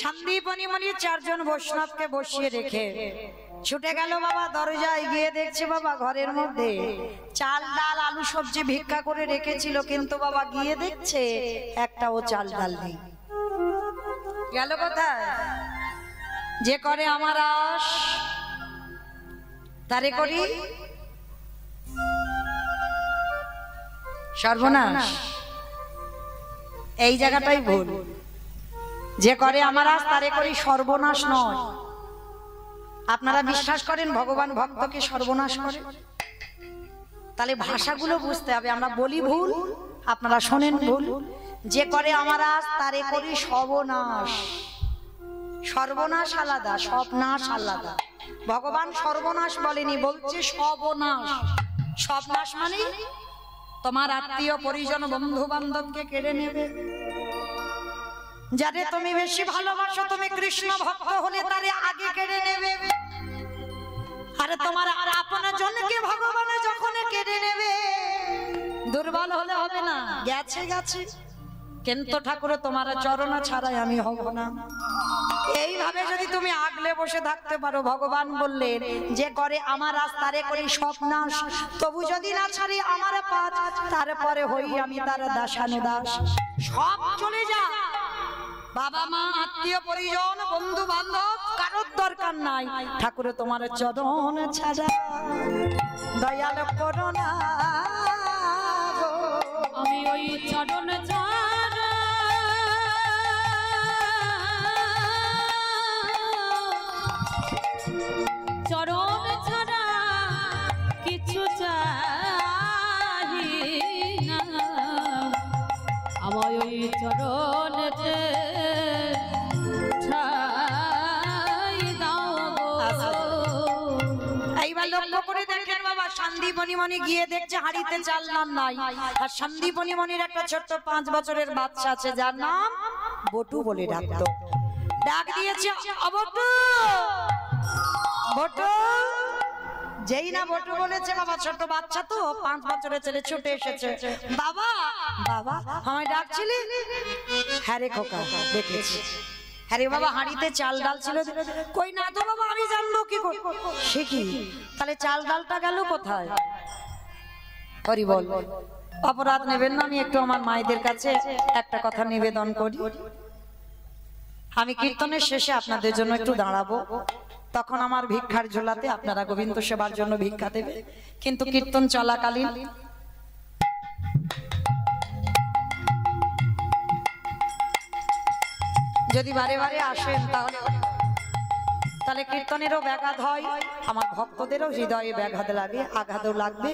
সন্দীপনী চারজন বৈষ্ণবকে বসিয়ে রেখে ছুটে গেল বাবা দরজায় গিয়ে দেখছে বাবা ঘরের মধ্যে চাল ডাল আলু সবজি ভিক্ষা করে রেখেছিল, কিন্তু বাবা গিয়ে দেখছে একটাও চাল ডাল নেই। গেল কোথায়? যে করে আমার আশ তারে করি সর্বনাশ। এই জায়গাটাই ভুল। যে করে আমার আজ তারে করি সর্বনাশ নয়। আপনারা বিশ্বাস করেন ভগবান ভক্তকে সর্বনাশ করে? তাহলে ভাষাগুলো বুঝতে হবে। আমরা বলি ভুল, আপনারা শোনেন ভুল। যে করে আমার আজ তারে করি সর্বনাশ। সর্বনাশ আলাদা, সবনাশ আলাদা। ভগবান সর্বনাশ বলেনি, বলছে সর্বনাশ। সবনাশ মানে তোমার আত্মীয় পরিজন বন্ধু বান্ধবকে কেড়ে নেবে। যারে তুমি বেশি ভালোবাসো, তুমি কৃষ্ণ ভক্ত হলে তারে আগে কেড়ে নেবে। আরে তোমার আপনার জনকে ভগবান যখন কেড়ে নেবে, দুর্বল হলে হবে না। গেছে গেছে, কিন্তু ঠাকুর তোমার চরণ ছাড়াই আমি হব না। এইভাবে যদি তুমি আগলে বসে থাকতে পারো, ভগবান বললেন যে করে আমার আজ তারে করি সবনাশ, তবু যদি না ছাড়ি আমার পাঁচ, তারপরে হই আমি তার দাসানুদাস। সব চলে যা, বাবা মা আত্মীয় পরিজন বন্ধু বান্ধব কারোর দরকার নাই, ঠাকুর তোমার চরণ ছাড়া দয়াল করো না। আমি ওই চরণ ছাড়া চরণ ছাড়া কিছু চাই না। আমার ওই চরণেতে এইবার লক্ষ্য করে দেখেন বাবা, সন্দীপনী মণি গিয়ে দেখছে হাড়িতে চাল নাম নাই। আর সন্দীপনী মণির একটা ছোট্ট 5 বছরের বাচ্চা আছে, যার নাম বটু বলে ডাকতো। ডাক দিয়েছে, অবটু বটু যেই না বটু বলেছে বাবা, ছোট বাচ্চা তো 5 বছরের ছেলে ছুটে এসেছে, বাবা বাবা আমায় ডাকছিলি? হ্যাঁ রে খোকা দেখেছি। হ্যাঁ রে বাবা, হাঁড়িতে চাল ডাল ছিল। কই না তো বাবা, আমি জানবো কি করে? সে কি, তাহলে চাল ডালটা গেল কোথায়? হরি বল। অপরাধ নেবেন না, আমি একটু আমার মায়েদের কাছে একটা কথা নিবেদন করি। আমি কীর্তনের শেষে আপনাদের জন্য একটু দাঁড়াবো, তখন আমার ভিক্ষার ঝোলাতে আপনারা গোবিন্দ সেবার জন্য ভিক্ষা দেবে, কিন্তু কীর্তন চলাকালীন যদি বারে বারে আসেন তাহলে কীর্তনেরও ব্যাঘাত হয়, আমার ভক্তদেরও হৃদয়ে ব্যাঘাত লাগে, আঘাতও লাগবে।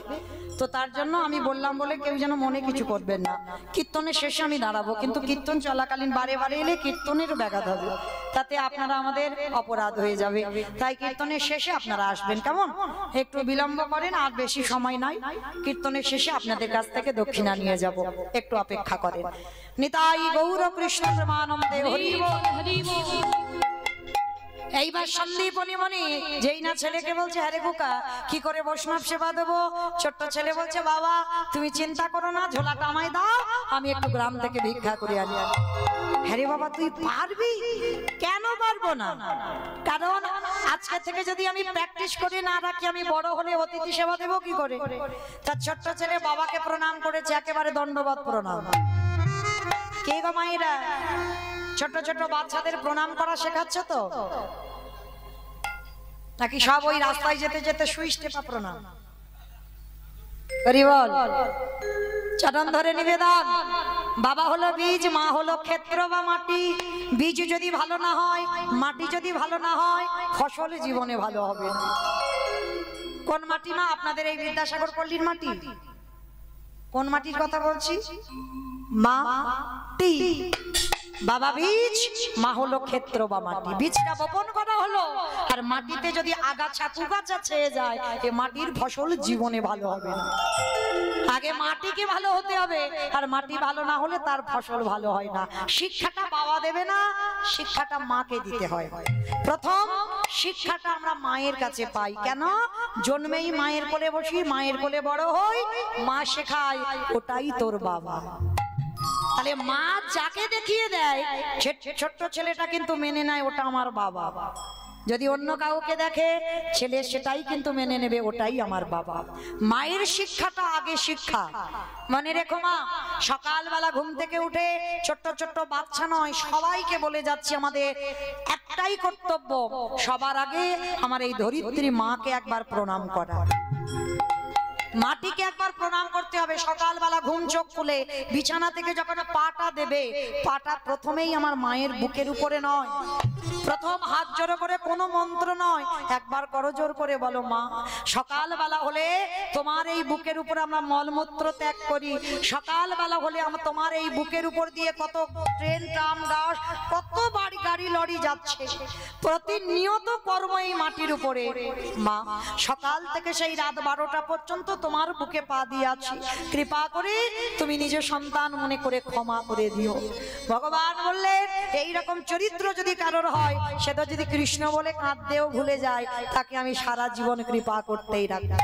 তো তার জন্য আমি বললাম বলে কেউ যেন মনে কিছু করবেন না। কীর্তনের শেষে আমি দাঁড়াবো, কিন্তু কীর্তন চলাকালীন বারে বারে এলে কীর্তনেরও ব্যাঘাত হবে, তাতে আপনারা আমাদের অপরাধ হয়ে যাবে। তাই কীর্তনের শেষে আপনারা আসবেন, কেমন? একটু বিলম্ব করেন, আর বেশি সময় নাই। কীর্তনের শেষে আপনাদের কাছ থেকে দক্ষিণা নিয়ে যাব, একটু অপেক্ষা করেন। নিতাই গৌর কৃষ্ণ প্রেমানন্দে হরি বল হরি বল। এইবার সন্দীপনি মনি যেই না ছেলেকে বলছে, হ্যাঁ রে খোকা কি করে বৈষ্ণব সেবা দেবো? ছোট্ট ছেলে বলছে, বাবা তুমি চিন্তা করো না, ঝোলাটা আমায় দাও, আমি একটু গ্রাম থেকে ভিক্ষা করে আনি। হ্যাঁ রে বাবা তুই পারবি? কেন পারবো না, কারণ আজকে থেকে যদি আমি প্র্যাকটিস করে না রাখি, আমি বড় হলে অতিথি সেবা দেবো কি করে? তার ছোট্ট ছেলে বাবাকে প্রণাম করেছে, একেবারে দণ্ডবত প্রণাম। কে গো মায়েরা ছোট ছোট বাচ্চাদের প্রণাম করা শেখাচ্ছ তো, নাকি সব ওই রাস্তায় যেতে যেতে সুইচ টেপা প্রণাম? হরি বল। চরণ ধরে নিবেদন, বাবা হলো বীজ, মা হলো ক্ষেত্র বা মাটি। বীজ যদি ভালো না হয়, মাটি যদি ভালো না হয়, ফসল জীবনে ভালো হবে না। কোন মাটি মা? আপনাদের এই বিদ্যাসাগর পল্লীর মাটি। কোন মাটির কথা বলছি? মাটি। বাবা বীজ, মা হলো ক্ষেত্র বা মাটি। বীজটা বপন করা হলো, আর মাটিতে যদি আগাছা কুগাছা ছেয়ে যায়, এই মাটির ফসল জীবনে ভালো হবে না। আগে মাটিকে ভালো হতে হবে, আর মাটি ভালো না হলে তার ফসল ভালো হয় না। শিক্ষাটা বাবা দেবে না, শিক্ষাটা মাকে দিতে হয়। প্রথম শিক্ষাটা আমরা মায়ের কাছে পাই। কেন? জন্মেই মায়ের কোলে বসি, মায়ের কোলে বড় হই, মা শেখায় ওটাই তোর বাবা। তাহলে মা যাকে দেখিয়ে দেয়, ছোট্ট ছেলেটা কিন্তু মেনে নেয় ওটা আমার বাবা। যদি অন্য কাউকে দেখে, ছেলে সেটাই কিন্তু মেনে নেবে ওটাই আমার বাবা। মায়ের শিক্ষাটা আগে শিক্ষা। মনে রেখো মা, সকালবেলা ঘুম থেকে উঠে ছোট্ট ছোট্ট বাচ্চা নয়, সবাইকে বলে যাচ্ছি আমাদের একটাই কর্তব্য, সবার আগে আমার এই ধরিত্রী মাকে একবার প্রণাম করা। মাটিকে একবার প্রণাম করতে হবে। সকালবেলা ঘুম চোখ খুলে বিছানা থেকে যখন পাটা দেবে, পাটা প্রথমেই আমার মায়ের বুকের উপরে নয়, প্রথম হাত জোড়ো করে কোনো মন্ত্র নয়, একবার করজোর করে বলো, মা সকালবেলা হলে তোমার এই বুকের উপর আমরা মলমূত্র ত্যাগ করি। সকালবেলা হলে আমরা তোমার এই বুকের উপর দিয়ে কত ট্রেন ট্রাম বাস, কত বাড়ি গাড়ি লরি যাচ্ছে, প্রতিনিয়ত কর্ম এই মাটির উপরে। মা সকাল থেকে সেই রাত 12টা পর্যন্ত তোমার বুকে পা দিয়ে আছি, কৃপা করে তুমি নিজের সন্তান মনে করে ক্ষমা করে দিও। ভগবান বললেন এই রকম চরিত্র যদি কারোর হয়, সেটা যদি কৃষ্ণ বলে কাঁদতেও ভুলে যায়, তাকে আমি সারা জীবন কৃপা করতেই রাখবো।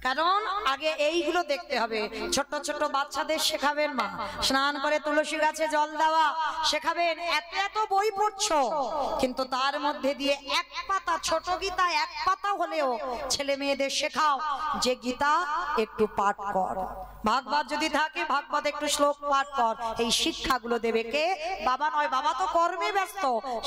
কারণ আগে এইগুলো দেখতে হবে। ছোট ছোট বাচ্চাদের শেখাবেন মা স্নান করে তুলসী গাছে জল দেওয়া শেখাবেন। এত এত বই পড়ছো, কিন্তু তার মধ্যে দিয়ে এক পাতা ছোট গীতা, এক পাতা হলেও ছেলে মেয়েদের শেখাও যে গীতা একটু পাঠ কর, ভাগবত যদি থাকে ভাগবত একটু শ্লোক পাঠ কর। এই শিক্ষাগুলো দেবে কে? বাবা নয়, বাবা তো কর্মে ব্যস্ত,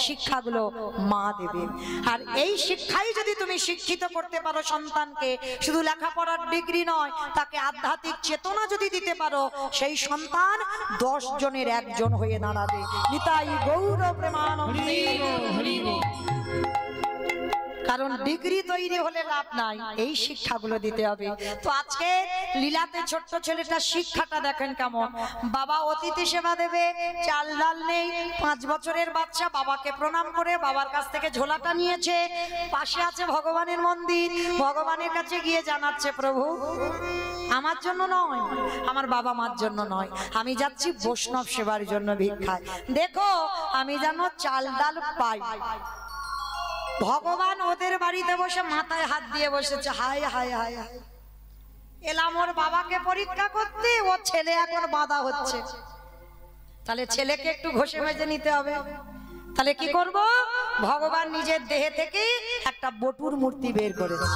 শিক্ষাগুলো মা দেবে। আর এই শিক্ষাই যদি তুমি শিক্ষিত করতে পারো সন্তানকে, শুধু লেখাপড়ার ডিগ্রি নয়, তাকে আধ্যাত্মিক চেতনা যদি দিতে পারো, সেই সন্তান 10 জনের একজন হয়ে দাঁড়াবে। নিতাই গৌর প্রেমানন্দে। কারণ ডিগ্রি তৈরি হলে লাভ নাই, এই শিক্ষাগুলো দিতে হবে। তো আজকে লীলাতে ছোট্ট ছেলেটা শিক্ষাটা দেখেন কেমন। বাবা অতিথি সেবা দেবে, চাল ডাল নেই, 5 বছরের বাচ্চা বাবাকে প্রণাম করে বাবার কাছ থেকে ঝোলাটা নিয়েছে। পাশে আছে ভগবানের মন্দির, ভগবানের কাছে গিয়ে জানাচ্ছে, প্রভু আমার জন্য নয়, আমার বাবা মার জন্য নয়, আমি যাচ্ছি বৈষ্ণব সেবার জন্য ভিক্ষায়। দেখো আমি যেন চাল ডাল পাই। ভগবান ওদের বাড়িতে বসে মাথায় হাত দিয়ে বসেছে, হায় হায় হায় হায়, এলাম ওর বাবাকে পরীক্ষা করতে, ও ছেলে এখন বাধা হচ্ছে, তাহলে ছেলেকে একটু ঘষে মেজে নিতে হবে। তাহলে কি করব? ভগবান নিজের দেহে থেকে একটা বটুর মূর্তি বের করেছে।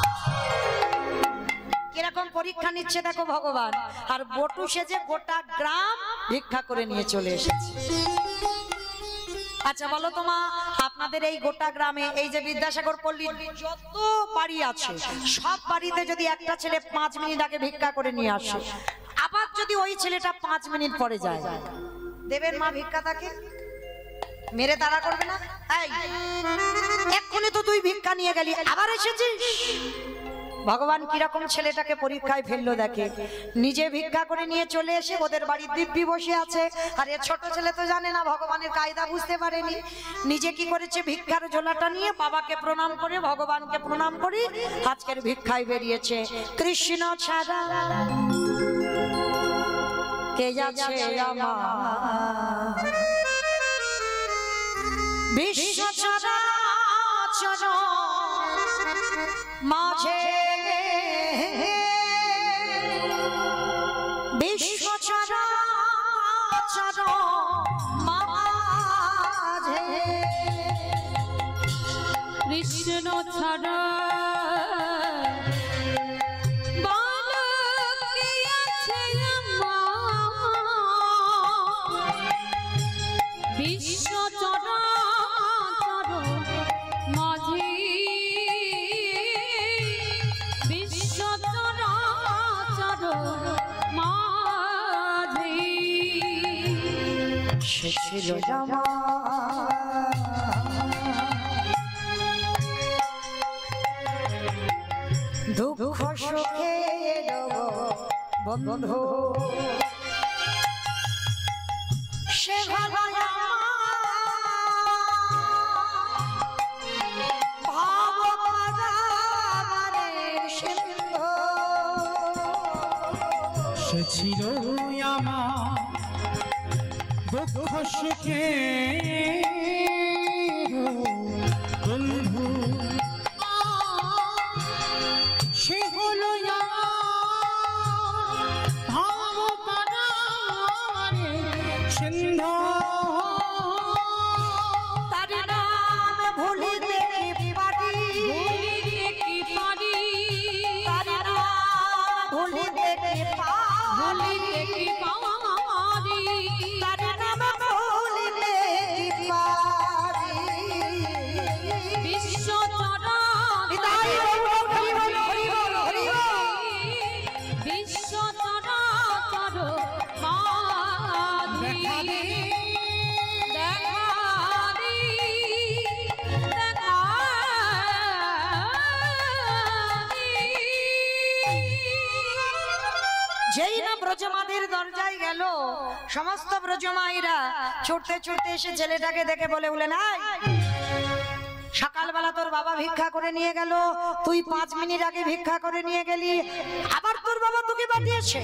কিরকম পরীক্ষা নিচ্ছে দেখো ভগবান। আর বটু সেজে গোটা গ্রাম ভিক্ষা করে নিয়ে চলে এসেছে। আচ্ছা বলো তো মা, আপনাদের এই গোটা গ্রামে এই যে বিদ্যাসাগর পল্লীর যত বাড়ি আছে, সব বাড়িতে যদি একটা ছেলে 5 মিনিট আগে ভিক্ষা করে নিয়ে আসে, আবার যদি ওই ছেলেটা 5 মিনিট পরে যায়, দেবেন মা ভিক্ষা তাকে? মেরে তাড়া করবে না? এই এক্ষুনি তো তুই ভিক্ষা নিয়ে গেলি, আবার এসেছিস। ভগবান কিরকম ছেলেটাকে পরীক্ষায় ফেললো দেখে। নিজে ভিক্ষা করে নিয়ে চলে এসে ওদের বাড়ির দিব্যি বসে আছে। আর এ ছোট ছেলে তো জানে না, ভগবানের কায়দা বুঝতে পারেনি। নিজে কি করেছে, ভিক্ষার ঝোলাটা নিয়ে বাবাকে প্রণাম করে, ভগবানকে প্রণাম করে আজকের ভিক্ষায় বেরিয়েছে। কৃষ্ণ ছাড়া কে যাচ্ছে আমার, বিশ্ব চরাচর মাঝে, বিশ্ব চরাচর মাঝে, কৃষ্ণ ছাড়া বিশ্ব চরাচর মাঝে, বিশ্ব চরাচর মাঝে সে ছিল জামা দুঃখ সুখের বন্ধু, সে ভালো সে ছিল আমার দুঃখ সুখে বন্ধু, সে হলো ভাব পারে সিন্ধু, তার নাম ভুলিতে কি পারি, কি পারি, তার নাম ভুলিতে কি পারি, কি পারি, তার নাম ভুলিতে কি পারি। বিশ্ব চরাচর বিশ্ব চরাচর মাঝে, যেই না ব্রজমাদের দরজায় গেল, সমস্ত ব্রজমাইরা ছুটতে ছুটতে এসে ছেলেটাকে দেখে বলে বলে নাই, সকালবেলা তোর বাবা ভিক্ষা করে নিয়ে গেল, তুই 5 মিনিট আগে ভিক্ষা করে নিয়ে গেলি, আবার তোর বাবা তোকে পাঠিয়েছে,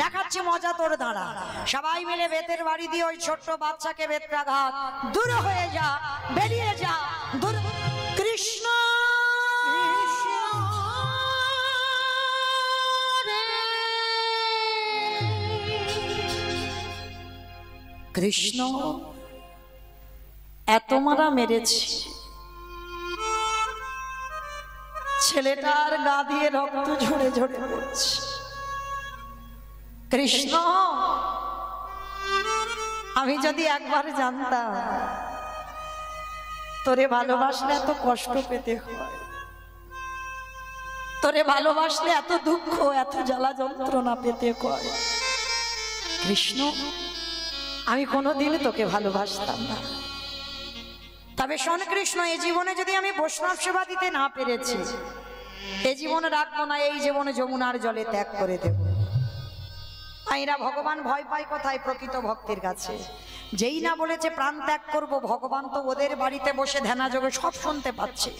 দেখাচ্ছে মজা তোর দাঁড়া। সবাই মিলে বেতের বাড়ি দিয়ে ওই ছোট্ট বাচ্চাকে বেত্রাঘাত, দূর হয়ে যা, বেরিয়ে যা, দূর। কৃষ্ণ কৃষ্ণ এত মারা মেরেছে, ছেলেটার গা দিয়ে রক্ত ঝরে ঝরে পড়ছে। কৃষ্ণ আমি যদি একবার জানতাম তোরে ভালোবাসলে এত কষ্ট পেতে হয়, তোরে ভালোবাসলে এত দুঃখ এত জ্বালা যন্ত্রণা পেতে হয়, কৃষ্ণ আমি কোনোদিন তোকে ভালোবাসতাম না। তবে শোন কৃষ্ণ, এই জীবনে যদি আমি বৈষ্ণব সেবা দিতে না পেরেছি, এই জীবনে রাখবো না, এই জীবনে যমুনার জলে ত্যাগ করে দেব। আইরা ভগবান ভয় পায় কোথায়? প্রকৃত ভক্তের কাছে। যেই না বলেছে প্রাণ ত্যাগ করব, ভগবান তো ওদের বাড়িতে বসে ধ্যানাযোগে সব শুনতে পাচ্ছে।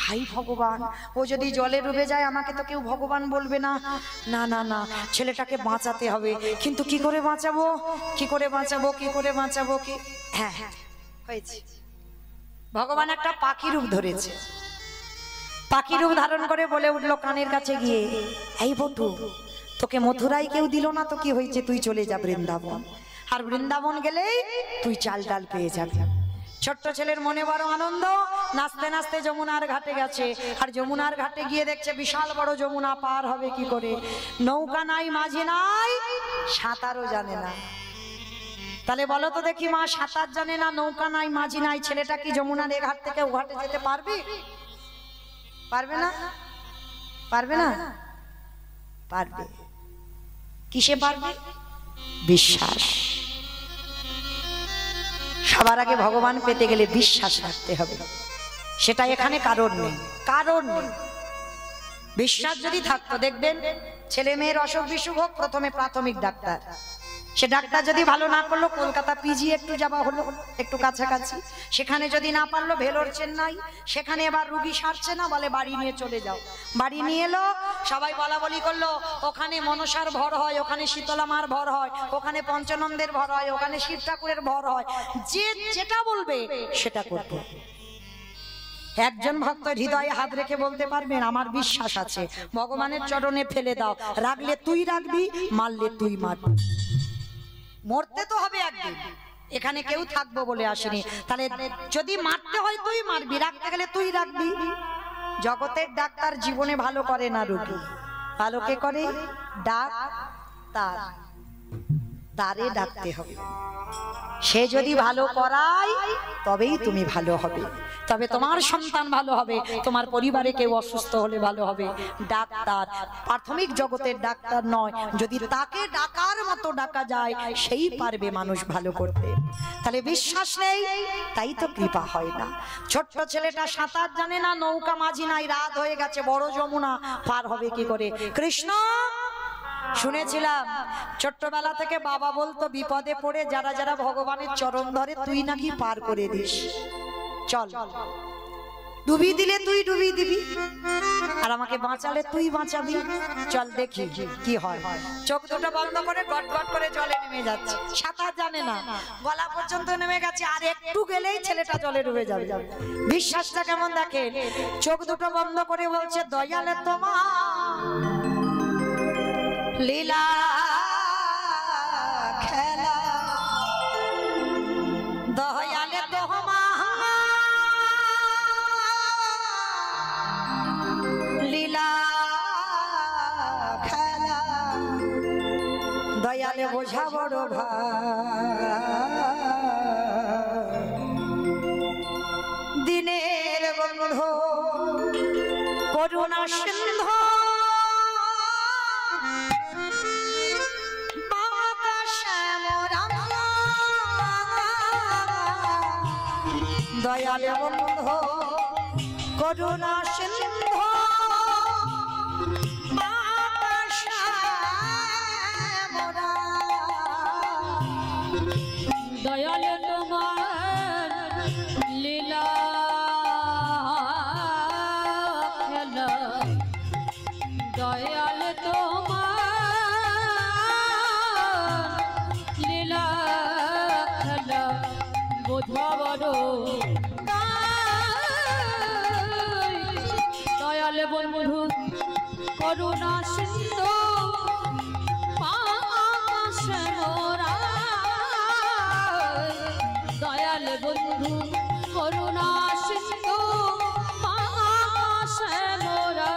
হাই ভগবান, ও যদি জলে ডুবে যায় আমাকে তো কেউ ভগবান বলবে না। না না না, ছেলেটাকে বাঁচাতে হবে। কিন্তু কি করে বাঁচাবো, কি করে বাঁচাবো, কি করে বাঁচাবো? কি হ্যাঁ হ্যাঁ হয়েছে, ভগবান একটা পাখি রূপ ধরেছে। পাখি রূপ ধারণ করে বলে উঠলো কানের কাছে গিয়ে, এই বটু, তোকে মথুরায় কেউ দিল না তো কি হয়েছে, তুই চলে যা বৃন্দাবন, আর বৃন্দাবন গেলেই তুই চাল ডাল পেয়ে যাবি। ছোট্ট ছেলের মনে বড় আনন্দ, নাচতে নাচতে যমুনার ঘাটে গেছে। আর যমুনার ঘাটে গিয়ে দেখছে বিশাল বড় যমুনা, পার হবে কি করে, নৌকা নাই, মাঝি নাই, সাঁতারও জানে না। তাহলে বলো তো দেখি মা, সাঁতার জানে না, নৌকা নাই, মাঝি নাই, ছেলেটা কি যমুনার এ ঘাট থেকে ও ঘাটে যেতে পারবে? পারবে না? পারবে না? পারবে। কিসে পারবে? বিশ্বাস। সবার আগে ভগবান পেতে গেলে বিশ্বাস রাখতে হবে, সেটা এখানে কারণ নেই, কারণ নেই। বিশ্বাস যদি থাকতো, দেখবেন ছেলে মেয়ের অসুখ বিসুখ হোক, প্রথমে প্রাথমিক ডাক্তার, সে ডাক্তার যদি ভালো না করলো কলকাতা পিজি একটু যাওয়া হলো, একটু কাছাকাছি, সেখানে যদি না পারলো ভেলোর চেন্নাই, সেখানে এবার রুগী সারছে না, বলে বাড়ি নিয়ে চলে যাও। বাড়ি নিয়ে এলো, সবাই বলা বলি করলো, ওখানে মনসার ভর হয়, ওখানে শীতলা মার ভর হয়, ওখানে পঞ্চনন্দের ভর হয়, ওখানে শিব ঠাকুরের ভর হয়, যে যেটা বলবে সেটা করবে। একজন ভক্ত হৃদয়ে হাত রেখে বলতে পারবেন, আমার বিশ্বাস আছে, ভগবানের চরণে ফেলে দাও, রাখলে তুই রাখবি, মারলে তুই মারবি। মরতে তো হবে একদিন, এখানে কেউ থাকবো বলে আসেনি, তাহলে যদি মারতে হয় তুই মারবি, রাখতে গেলে তুই রাখবি। জগতের ডাক্তার জীবনে ভালো করে না রোগী, ভালো কে করে? ডাক্তার। তারে ডাকতে হবে, সে যদি ভালো করায় তবেই তুমি ভালো হবে, তবে তোমার সন্তান ভালো হবে, তোমার পরিবারে কেউ অসুস্থ হলে ভালো হবে। ডাক্তার প্রাথমিক জগতের ডাক্তার নয়, যদি তাকে ডাকার মতো ডাকা যায় সেই পারবে মানুষ ভালো করতে। তাহলে বিশ্বাস নেই, তাই তো কৃপা হয় না। ছোট্ট ছেলেটা সাঁতার জানে না, নৌকা মাঝি নাই, রাত হয়ে গেছে, বড় যমুনা, পার হবে কি করে? কৃষ্ণ শুনেছিলাম ছোট্টবেলা থেকে বাবা বলতো, বিপদে পড়ে যারা যারা ভগবানের চরণ ধরে তুই নাকি পার করে দিস, চল ডুবি দিলে তুই ডুবি দিবি, আর আমাকে বাঁচালে তুই বাঁচাবি, চল দেখি কি হয়। চোখ দুটো বন্ধ করে গট গট করে জলে নেমে যাচ্ছে, সাঁতার জানে না, গলা পর্যন্ত নেমে গেছে, আর একটু গেলেই ছেলেটা জলে ডুবে যাবে। বিশ্বাসটা কেমন দেখেন, চোখ দুটো বন্ধ করে বলছে, দয়ালে তোমার লীলা খেলা, দয়ালে তোমার লীলা খেলা, দয়ালে বোঝা বড় ভাই, দিনের বন্ধু করুণা সিন্ধু, দয়ালে বন্ধু করুণা সিন্ধু, দয়ালে তোমার লীলা খেলা, দয়ালে তোমার লীলা খেলা, বোঝা বড় দয়ালে বন্ধু করুণা সিন্ধু, পাশে মোরা, দয়ালে বন্ধু করুণা সিন্ধু, পাশে মোরা।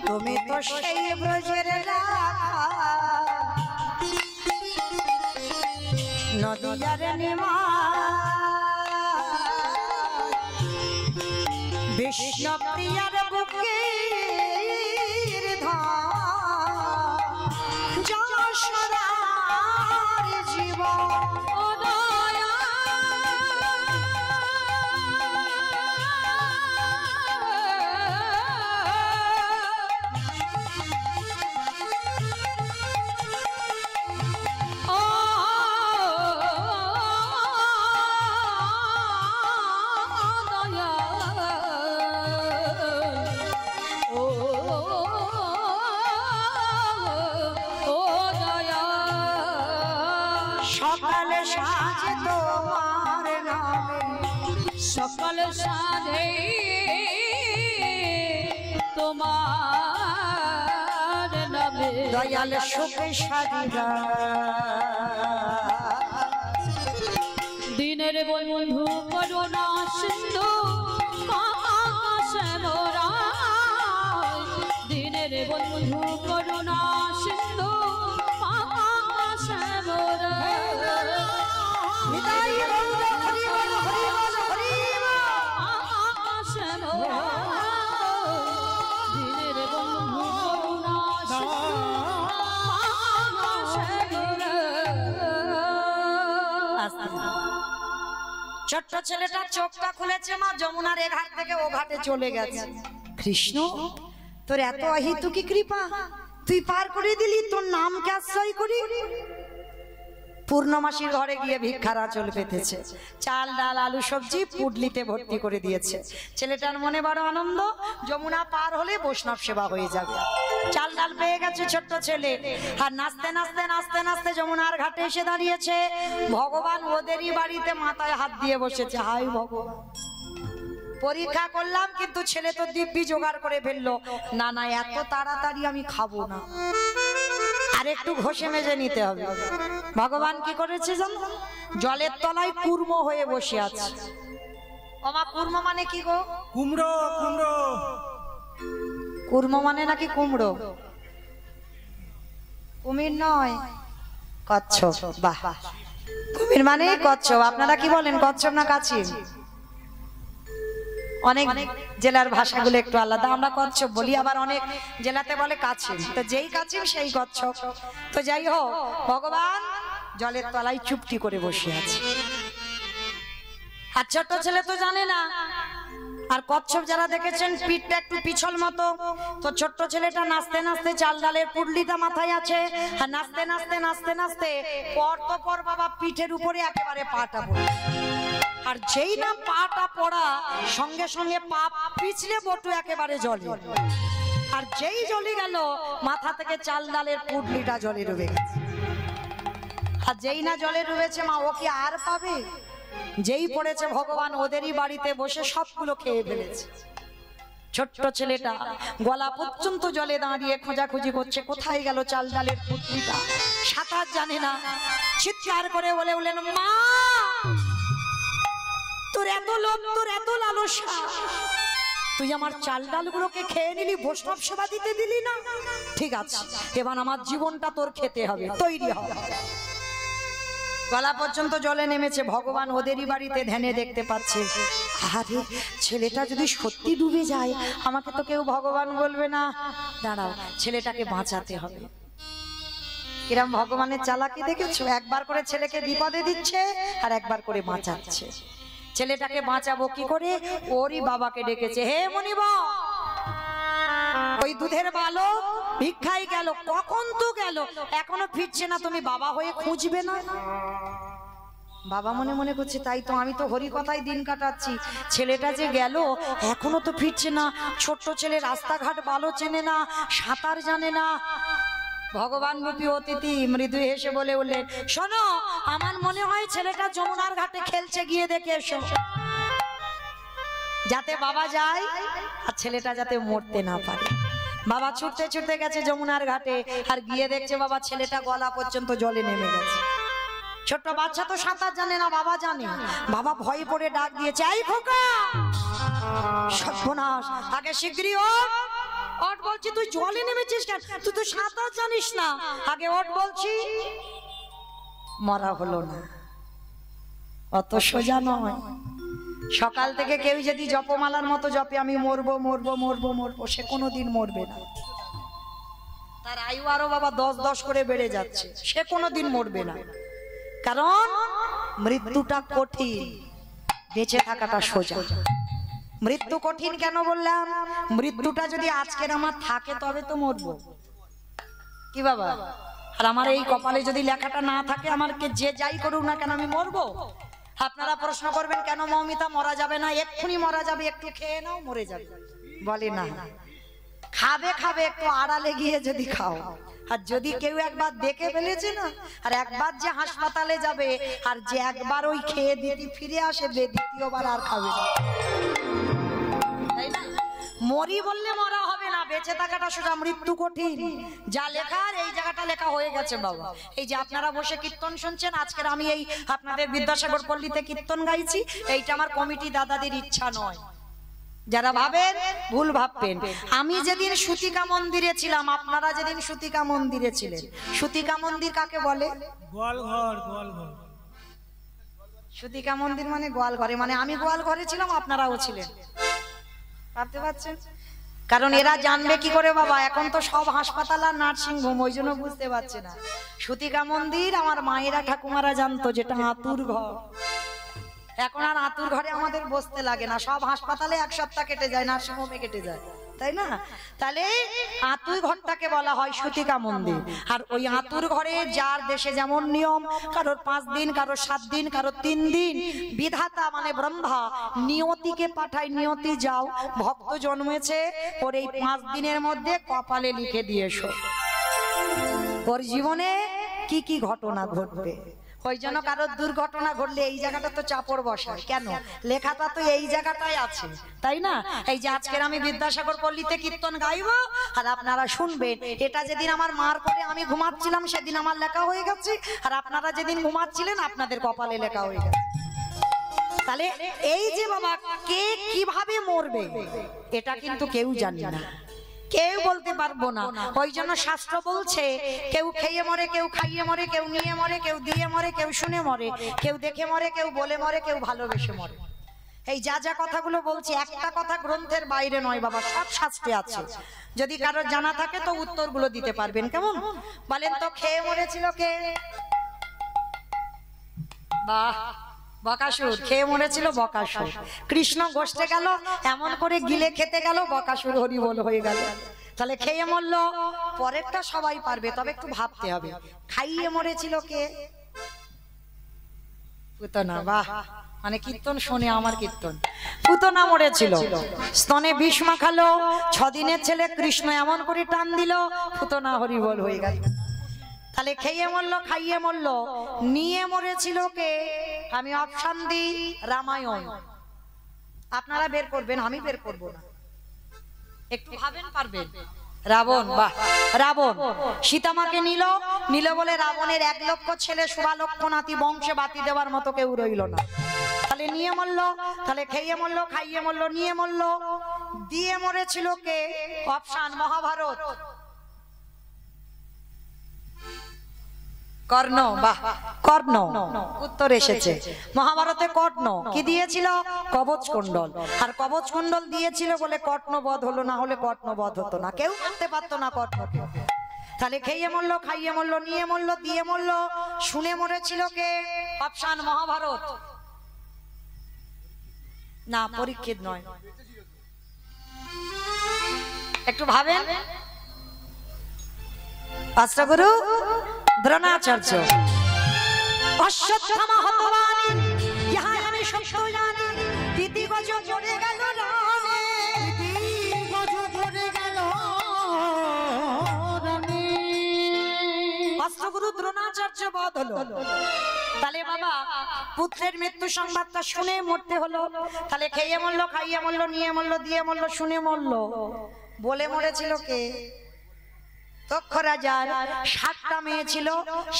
তুমি তো সেই ব্রজের রাখা, নদিয়ার নিমা, বিষ্ণু প্রিয়ার বুকের ধাম, যশোদার জীবন, ও দয়া সকালে সাজে তোমার নামে সকল সাধে তোমার নামে দয়াল সুখে সারিরা দিনের বন্ধু করুণা সিন্ধু শ্যামরা দিনের বন্ধু করুণা সিন্ধু শ্যামরা নিতাই গৌর হরি বল হরি বল হরি বল। শ্যামরা দিনের বন্ধু করুণা ছোট্ট ছেলেটা চোখটা খুলেছে, মা যমুনার এ ঘাট থেকে ও ঘাটে চলে গেছে। কৃষ্ণ, তোর এত অহিতুকি কৃপা, তুই পার করে দিলি, তোর নামকে আশ্রয় করি। পূর্ণমাসীর ঘরে গিয়ে ভিক্ষার আঁচল পেতেছে, চাল ডাল আলু সবজি পুডলিতে ভর্তি করে দিয়েছে। ছেলেটার মনে বড় আনন্দ, যমুনা পার হলে বৈষ্ণব সেবা হয়ে যাবে। চাল ডাল পেয়ে গেছে ছোট্ট ছেলে, আর নাচতে নাচতে নাচতে নাচতে যমুনার ঘাটে এসে দাঁড়িয়েছে। ভগবান ওদেরই বাড়িতে মাথায় হাত দিয়ে বসেছে। হাই ভগবান, পরীক্ষা করলাম কিন্তু ছেলে তো দিব্যি জোগাড় করে ফেললো। না না, এত তাড়াতাড়ি আমি খাবো না, আর একটু ঘষে মেজে নিতে হবে। ভগবান কি করেছে জানো? জলের তলায় কুর্ম হয়ে বসে আছে। ওমা, কুর্ম মানে কি গো? কুমড়ো কুমড়ো কুর্ম মানে নাকি কুমড়ো? কুমির নয়, কচ্ছপ। বাহ, কুমির মানে কচ্ছপ। আপনারা কি বলেন, কচ্ছপ না কাছিম? অনেক জেলার ভাষাগুলো একটু আলাদা, আমরা কচ্ছপ বলি, আবার অনেক জেলাতে বলে কাছিম। তো যেই কাছিম সেই কচ্ছপ। তো যাই হোক, ভগবান জলের তলায় চুপটি করে বসে আছে। আর ছোট্ট ছেলে তো জানে না। আর কচ্ছপ যারা দেখেছেন পিঠটা একটু পিছল মতো। তো ছোট্ট ছেলেটা নাচতে নাচতে চাল ডালের পুডলিটা মাথায় আছে, আর নাচতে নাচতে নাচতে নাচতে পর তো পর বাবা পিঠের উপরে একেবারে পাটা পড়ে। আর যেই না পাটা পড়া, সঙ্গে সঙ্গে পা পিছলে বটু একেবারে জলে। আর যেই জলে গেল, মাথা থেকে চাল ডালের পুডলিটা জলে ডুবে গেছে। আর যেই না জলে ডুবেছে, মা ও কি আর পাবে? যেই পড়েছে, ভগবান ওদেরই বাড়িতে বসে সবগুলো খেয়ে ফেলেছে। ছোট্ট ছেলেটা গলা পর্যন্ত জলে দাঁড়িয়ে খোঁজাখুঁজি করছে, কোথায় গেল চাল ডালের পুডলিটা। সাঁতার জানে না, চিৎকার করে বলে উঠলেন, মা তোর এত লোভ, তোর এত লালসা, তুই আমার চাল ডালগুলোকে খেয়ে নিলি, বৈষ্ণব সেবা দিতে দিলি না। ঠিক আছে, এবার আমার জীবনটা তোর খেতে হবে, তৈরি হবে। গলা পর্যন্ত জলে নেমেছে। ভগবান ওদেরই বাড়িতে ধ্যানে দেখতে পাচ্ছে, আরে ছেলেটা যদি সত্যি ডুবে যায়, আমাকে তো কেউ ভগবান বলবে না। দাঁড়াও, ছেলেটাকে বাঁচাতে হবে। কিরম ভগবানের চালাকি দেখেছো? একবার করে ছেলেকে বিপদে দিচ্ছে, আর একবার করে বাঁচাচ্ছে। ছেলেটাকে বাঁচাবো কি করে? ওরই বাবাকে ডেকেছে, হে মনিব, ওই দুধের বালক ভিক্ষাই গেল, কখন তো গেল, এখনো ফিরছে না, তুমি বাবা হয়ে খুঁজবে না? বাবা মনে মনে করছে, তাই তো, আমি তো হরি কথাই দিন কাটাচ্ছি, ছেলেটা যে গেল এখনো তো ফিরছে না। ছোট্ট ছেলে রাস্তাঘাট ভালো চেনে না, সাঁতার জানে না। ভগবান রূপী অতিথি মৃদু হেসে বলে উঠলেন, শোনো, আমার মনে হয় ছেলেটা যমুনার ঘাটে খেলছে, গিয়ে দেখে এসো। যাতে বাবা যায় আর ছেলেটা যাতে মরতে না পারে। বাবা ছুটতে ছুটতে গেছে যমুনার ঘাটে, আর গিয়ে দেখছে বাবা ছেলেটা গলা পর্যন্ত জলে নেমে গেছে। ছোট্ট বাচ্চা তো সাঁতার জানে না, বাবা জানে। বাবা ভয়ে পড়ে ডাক দিয়েছে, এই খোকা, সর্বনাশ, আগে শিগগিরই ওঠ, ওঠ বলছি, তুই জলে নেমেছিস কেন? তুই তো সাঁতার জানিস না, আগে ওঠ বলছি। মরা হলো না, অত সোজা নয়। সকাল থেকে কেউ যদি জপমালার মতো জপে, আমি মরবো মরবো মরবো মরবো, সে কোনোদিন মরবে না। তার আয়ু আরো বাবা 10 করে বেড়ে যাচ্ছে, সে কোনোদিন মরবে না। কারণ মৃত্যুটা কঠিন, বেঁচে থাকাটা সোজা। মৃত্যু কঠিন কেন বললাম? মৃত্যুটা যদি আজকের আমার থাকে তবে তো মরবো, কি বাবা? আর আমার এই কপালে যদি লেখাটা না থাকে, আমাকে যে যাই করুক না কেন, আমি মরবো। আপনারা প্রশ্ন করবেন, কেন মৌমিতা মরা যাবে না? এক্ষুনি মরা যাবে, একটু খেয়ে নাও, মরে যাবে। বলে না, খাবে খাবে, একটু আড়ালে গিয়ে যদি খাও আর যদি কেউ একবার দেখে ফেলেছে না, আর একবার যে হাসপাতালে যাবে, আর যে একবার ওই খেয়ে দিদি ফিরে আসবে, দ্বিতীয়বার আর খাবে না, তাই না? মরি বললে মরা হবে না, বেঁচে থাকাটা সোজা, মৃত্যু কঠিন। যা লেখার এই জায়গাটা লেখা হয়ে গেছে বাবা। এই যে আপনারা বসে কীর্তন শুনছেন, আজকের আমি এই আপনাদের বিদ্যাসাগর পল্লীতে কীর্তন গাইছি, এইটা আমার কমিটি দাদাদের ইচ্ছা নয়। যারা ভাবেন ভুল ভাববেন। আমি যেদিন সুতিকা মন্দিরে ছিলাম, আপনারা যেদিন সুতিকা মন্দিরে ছিলেন, সুতিকা মন্দির কাকে বলে? গোয়ালঘর, গোয়ালঘর। সুতিকা মন্দির মানে গোয়াল ঘরে, মানে আমি গোয়াল ঘরে ছিলাম, আপনারাও ছিলেন। ভাবতে পারছেন? কারণ এরা জানবে কি করে বাবা, এখন তো সব হাসপাতাল আর নার্সিং হোম, ওই জন্য বুঝতে পারছে না। সুতিকা মন্দির আমার মায়েরা ঠাকুমারা জানতো, যেটা আতুর ঘর। এখন আর আতুর ঘরে আমাদের বসতে লাগে না, সব হাসপাতালে এক সপ্তাহ কেটে যায়, নার্সিং হোমে কেটে যায়, তাই না? তাহলে আতুর ঘরটাকে বলা হয় সুতিকা মন্দির। আর ওই আতুর ঘরে যার দেশে যেমন নিয়ম, কারোর 5 দিন, কারোর 7 দিন, কারোর 3 দিন, বিধাতা মানে ব্রহ্মা নিয়তিকে পাঠায়, নিয়তি যাও, ভক্ত জন্মেছে, ওর এই 5 দিনের মধ্যে কপালে লিখে দিয়ে এসো ওর জীবনে কি কি ঘটনা ঘটবে। ওই জন্য কারোর দুর্ঘটনা ঘটলে এই জায়গাটা তো চাপড় বসায়, কেন? লেখাটা তো এই জায়গাটাই আছে, তাই না? এই যে আজকের আমি বিদ্যাসাগর পল্লীতে কীর্তন গাইবো আর আপনারা শুনবেন, এটা যেদিন আমার মার করে আমি ঘুমাচ্ছিলাম সেদিন আমার লেখা হয়ে গেছে, আর আপনারা যেদিন ঘুমাচ্ছিলেন আপনাদের কপালে লেখা হয়ে গেছে। তাহলে এই যে বাবা কে কিভাবে মরবে এটা কিন্তু কেউ জানে না, কেউ বলতে পারবো না। ওই জন্য শাস্ত্র বলছে, কেউ খেয়ে মরে, কেউ খাইয়ে মরে, কেউ নিয়ে মরে, কেউ দিয়ে মরে, কেউ শুনে মরে, কেউ দেখে মরে, কেউ বলে মরে, কেউ ভালোবেসে মরে। এই যা যা কথাগুলো বলছি একটা কথা গ্রন্থের বাইরে নয় বাবা, সব শাস্ত্রে আছে। যদি কারোর জানা থাকে তো উত্তরগুলো দিতে পারবেন। কেমন বলেন তো? খেয়ে মরেছিল কে? বাহ, বকাসুর খেয়ে মরেছিল, বকাসুর। কৃষ্ণ গোষ্ঠে গেল, এমন করে গিলে খেতে গেল, বকাসুর হরি বল হয়ে গেল। তাহলে খেয়ে মরলো, পরেরটা সবাই পারবে, তবে একটু ভাবতে হবে। খাইয়ে মরেছিল কে? পুতনা। বাহ, মানে কীর্তন শোনে আমার কীর্তন। পুতনা মরেছিল, স্তনে বিষ মাখালো, 6 দিনের ছেলে কৃষ্ণ এমন করে টান দিল, পুতনা হরি বল হয়ে গেল। তাহলে খেয়ে মরলো, খাইয়ে মরলো, নিয়ে মরেছিল কে? আমি অপশন দিই, রামায়ণ। আপনারা বের করবেন, আমি বের করব না, একটু ভাবেন, পারবেন? রাবণ। বাহ, রাবণ সীতামাকে নিল, নিল বলে রাবণের 1 লক্ষ ছেলে, 16 লক্ষ নাতি, বংশে বাতি দেওয়ার মতো কেউ রইল না। তাহলে নিয়ে মরলো, তাহলে খেয়ে মরলো, খাইয়ে মরলো, নিয়ে মরলো। দিয়ে মরেছিল কে? অপশন মহাভারত, কর্ণ। বাহ, কর্ণ উত্তর এসেছে। মহাভারতে কর্ণ কি দিয়েছিল? কবচ কুণ্ডল। আর কবচ কুণ্ডল দিয়েছিল বলে কর্ণ বধ হলো, না হলে কর্ণ বধ হতো না, কেউ করতে পারতো না কর্ণকে। তাহলে খেয়ে মরলো, খাইয়ে মরলো, নিয়ে মরলো, দিয়ে মরলো, শুনে মরেছিল কে? অপশন মহাভারত। না, পরীক্ষিত নয়, একটু ভাবেন। পাঁচটা গুরু দ্রোণাচার্য। অশ্বত্থামা হতবানি, ইহা আমি সত্য জানি, দিদি গজ পড়ে গেল রানে, দিদি গজ পড়ে গেল রানে। অষ্টগুরু দ্রোণাচার্য বধ হলো। তাহলে বাবা পুত্রের মৃত্যু সংবাদটা শুনে মরতে হলো। তাহলে খেয়ে মরলো, খাইয়ে মরলো, নিয়ে মরলো, দিয়ে মরলো, শুনে মরলো। বলে মরেছিল কে? দক্ষ রাজার 7টা মেয়ে ছিল,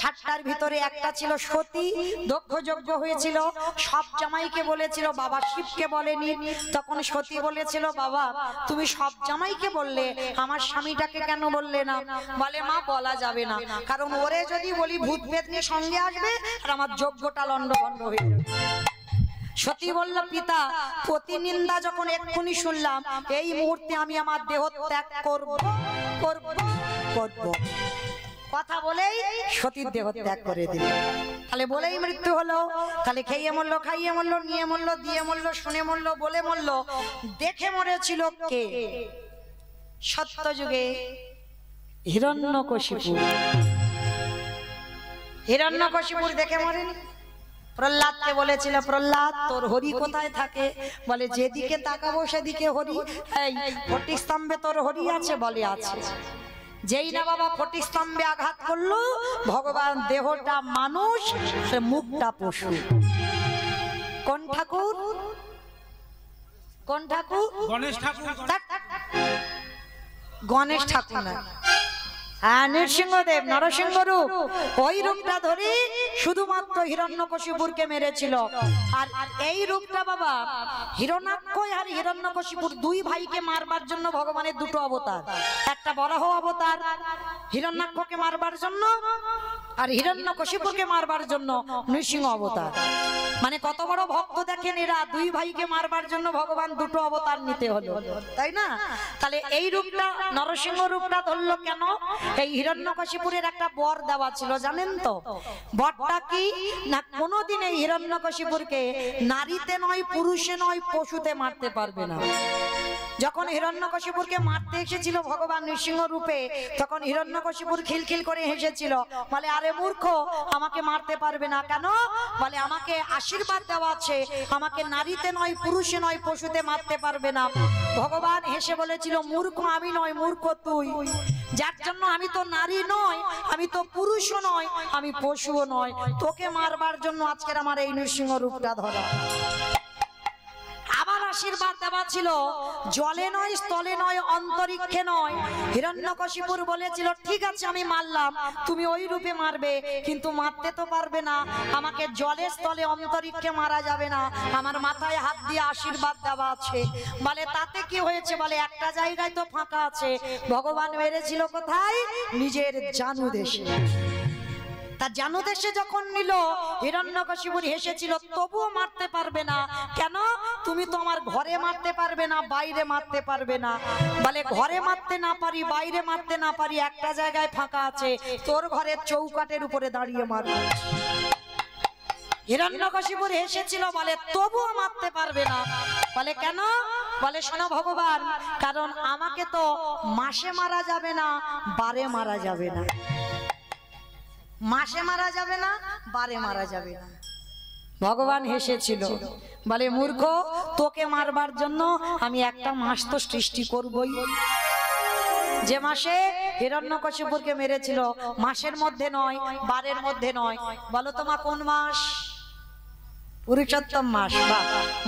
7টার ভিতরে একটা ছিল সতী, দক্ষ যজ্ঞ হয়েছিল। সব জামাইকে বলেছিল, বাবা শিবকে বলেনি। তখন সতী বলেছিল, বাবা তুমি সব জামাইকে বললে, আমার স্বামীটাকে কেন বললে না? বলে, মা বলা যাবে না, কারণ ওরে যদি বলি ভূত পেতনি সঙ্গে আসবে আর আমার যজ্ঞটা লন্ডভন্ড হয়ে যাবে। সতী বলল, পিতা প্রতিনিন্দা যখন এক্ষুনি শুনলাম, এই মুহূর্তে আমি আমার দেহ ত্যাগ করব করব করব। কথা বলেই সতীর দেহ ত্যাগ করে দিল। তাহলে বলেই মৃত্যু হলো। তাহলে খেয়ে মরলো, খাইয়ে মরলো, নিয়ে মরলো, দিয়ে মরলো, শুনে মরলো, বলে মরলো। দেখে মরেছিল কে? সত্যযুগে হিরণ্যকশিপু। হিরণ্যকশিপুর দেখে মরেনি। প্রহ্লাদকে বলেছিল, প্রহ্লাদ তোর হরি কোথায় থাকে? বলে, যেদিকে তাকাবো সেদিকে হরি। এই 40 স্তম্ভে তোর হরি আছে? বলে, আছে। যেই না বাবা ফটিস্তম্ভে আঘাত করলো, ভগবান দেহটা মানুষ, সে মুখটা পশু। কোন ঠাকুর? কোন ঠাকুর? গণেশ ঠাকুর। গণেশ ঠাকুর না, হ্যাঁ নৃসিংহদেব, নরসিংহ রূপ। ওই রূপটা ধরে শুধুমাত্র হিরণ্যকশিপুরকে মেরেছিল। আর এই রূপটা বাবা হিরণ্যাক্ষ আর হিরণ্যকশিপুর দুই ভাইকে মারবার জন্য ভগবানের দুটো অবতার, একটা বরাহ অবতার হিরণ্যাক্ষকে মারবার জন্য, আর হিরণ্যকশিপুরকে মারবার জন্য নৃসিংহ অবতার। মানে কত বড় ভক্ত দেখেন এরা, দুই ভাইকে মারবার জন্য ভগবান দুটো অবতার নিতে হলো, তাই না? তাহলে এই রূপটা নরসিংহ রূপটা ধরলো কেন? এই হিরণ্যকশিপুরের একটা বর দেওয়া ছিল, জানেন তো? বরটা কি না, কোনোদিন এই হিরণ্যকশিপুরকে নারীতে নয়, পুরুষে নয়, পশুতে মারতে পারবে না। যখন হিরণ্যকশিপুরকে মারতে এসেছিল ভগবান নৃসিংহ রূপে, তখন হিরণ্যকশিপুর খিলখিল করে হেসেছিল, বলে আরে মূর্খ, আমাকে মারতে পারবে না কেন? বলে আমাকে আশীর্বাদ দেওয়া আছে, আমাকে নারীতে নয়, পুরুষে নয়, পশুতে মারতে পারবে না। ভগবান হেসে বলেছিল, মূর্খ আমি নয়, মূর্খ তুই, যার জন্য আমি তো নারী নয়, আমি তো পুরুষও নয়, আমি পশুও নয়, তোকে মারবার জন্য আজকের আমার এই নৃসিংহ রূপটা ধরা। আবার আশীর্বাদ দেওয়া ছিল, জলে নয়, স্থলে নয়, অন্তরিক্ষে নয়। হিরণ্যকশিপুর বলেছিল ঠিক আছে আমি মারলাম, তুমি ওই রূপে মারবে, কিন্তু মারতে তো পারবে না, আমাকে জলে স্থলে অন্তরিক্ষে মারা যাবে না, আমার মাথায় হাত দিয়ে আশীর্বাদ দেওয়া আছে। বলে তাতে কি হয়েছে? বলে একটা জায়গায় তো ফাঁকা আছে। ভগবান মেরেছিল কোথায়? নিজের জানু দেশে। তা জানু দেশে যখন নিল, হিরণ্যকশিপুর হেসেছিল, তবুও মারতে পারবে না কেন? তুমি তো আমার ঘরে মারতে পারবে না, বাইরে মারতে পারবে না। বলে ঘরে মারতে না পারি, বাইরে মারতে না পারি, একটা জায়গায় ফাঁকা আছে, তোর ঘরের চৌকাটের উপরে দাঁড়িয়ে মারবে। হিরণ্যকশিপুর হেসেছিল, বলে তবুও মারতে পারবে না। বলে কেন? বলে শোনো ভগবান, কারণ আমাকে তো মাসে মারা যাবে না, বারে মারা যাবে না। মাসে মারা যাবে না, বারে মারা যাবে না। ভগবান হেসেছিল, বলে মূর্খ, তোকে মারবার জন্য আমি একটা মাস তো সৃষ্টি করবই। যে মাসে হিরণ্যকশিপুরকে মেরেছিল, মাসের মধ্যে নয়, বারের মধ্যে নয়। বলো তোমা কোন মাস? পুরুষোত্তম মাস বা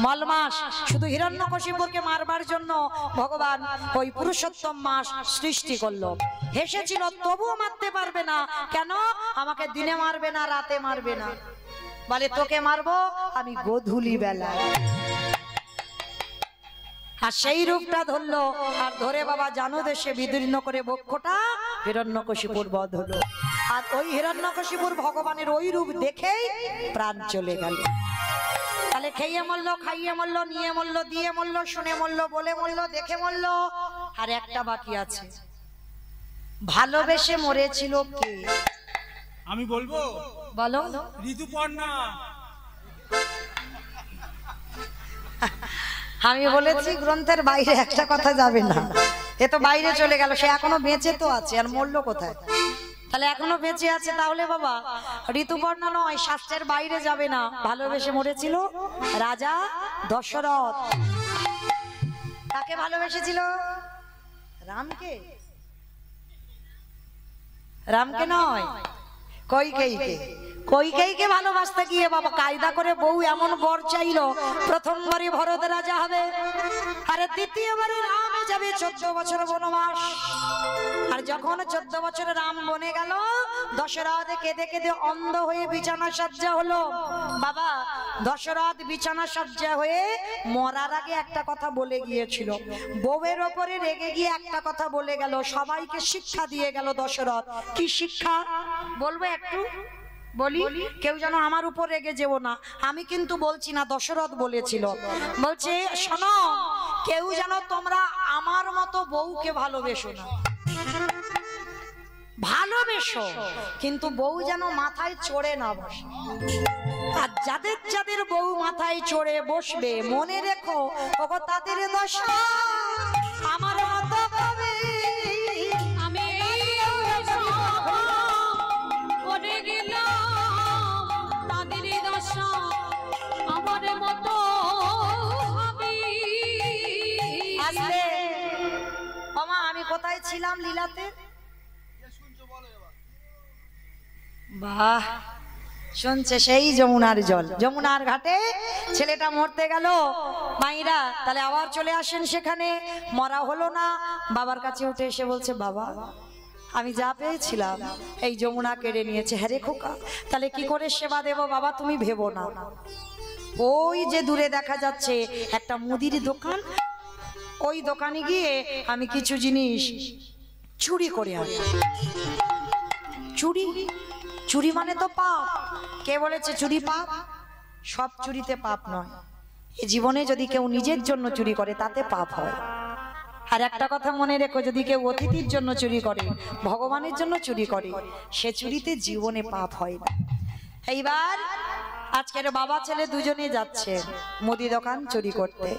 মল মাস। শুধু হিরণ্যকশিপুরকে মারবার জন্য ভগবান ওই পুরুষোত্তম মাস সৃষ্টি করলো। হেসেছিল, তবুও মারতে পারবে না কেন? আমাকে দিনে মারবে না, রাতে মারবে না। বলে তোকে মারবো আমি গোধূলি বেলায়। আর সেই রূপটা ধরলো, আর ধরে বাবা জানু দেশে বিদীর্ণ করে বক্ষটা হিরণ্যকশিপুর বধ হলো। আর ওই হিরণ্যকশিপুর ভগবানের ওই রূপ দেখেই প্রাণ চলে গেল। তাহলে খেয়ে মরলো, খাইয়ে মরলো, নিয়ে মরলো, দিয়ে মরলো, শুনে মরলো, বলে মরলো, দেখে মরলো। আর একটা বাকি আছে, ভালোবেসে মরেছিল কে? আমি বলবো? বলো। ঋতুপর্ণা। আমি বলেছি গ্রন্থের বাইরে একটা কথা যাবে না, এ তো বাইরে চলে গেল, সে এখনো বেঁচে তো আছে, আর মরলো কোথায়? তাহলে এখনো বেঁচে আছে, তাহলে বাবা ঋতুপর্ণা নয়, শাস্ত্রের বাইরে যাবে না। ভালোবেসে মরেছিল রাজা দশরথ। কাকে ভালোবেসেছিল? রামকে। রামকে নয়, কইকেয়ীকে। কইকেয়ীকে ভালোবাসতে গিয়ে বাবা কায়দা করে বউ এমন বর চাইলো, প্রথমবারে ভরত রাজা হবে, আরে দ্বিতীয়বারে রামে যাবে 14 বছর বনবাস। আর যখন 14 বছরে রাম বনে গেল, দশরথ কেঁদে কেঁদে অন্ধ হয়ে বিছানা সজ্জা হলো। বাবা দশরথ বিছানা সজ্জা হয়ে মরার আগে একটা কথা বলে গিয়েছিল, বউয়ের ওপরে রেগে গিয়ে একটা কথা বলে গেল, সবাইকে শিক্ষা দিয়ে গেল দশরথ। কি শিক্ষা বলবো একটু বলি, কেউ যেন আমার উপর রেগে যেও না, আমি কিন্তু বলছি না, দশরথ বলেছিল। বলছে শোনো, কেউ যেন তোমরা আমার মতো বউকে ভালোবেসো না। ভালোবেসো, কিন্তু বউ যেন মাথায় চড়ে না বসে। আর যাদের যাদের বউ মাথায় চড়ে বসবে, মনে রেখো ওগো তাদের দশা আমার মতো হবে। আমি করে গেলাম, তাদের দশা আমার মতো হবে। আসলে ওমা আমি কোথায় ছিলাম লীলাতে? বাহ, শুনছে সেই যমুনার জল, যমুনার ঘাটে ছেলেটা মরতে গেল। মাইরা তাহলে আবার চলে আসেন সেখানে, মরা হলো না। বাবার কাছে উঠে এসে বলছে, বাবা আমি যা পেয়েছিলাম এই যমুনা কেড়ে নিয়েছে। হ্যাঁ রে খোকা, তাহলে কি করে সেবা দেব? বাবা তুমি ভেবো না, ওই যে দূরে দেখা যাচ্ছে একটা মুদির দোকান, ওই দোকানে গিয়ে আমি কিছু জিনিস চুরি করে আনি। চুরি? চুরি মানে তো পাপ। কে বলেছে চুরি পাপ? সব চুরিতে পাপ নয়। এ জীবনে যদি কেউ নিজের জন্য চুরি করে তাতে পাপ হয়। আর একটা কথা মনে রেখো, যদি কেউ অতিথির জন্য চুরি করে, ভগবানের জন্য চুরি করে, সে চুরিতে জীবনে পাপ হয় না। এইবার আজকের বাবা ছেলে দুজনে যাচ্ছে মুদি দোকান চুরি করতে।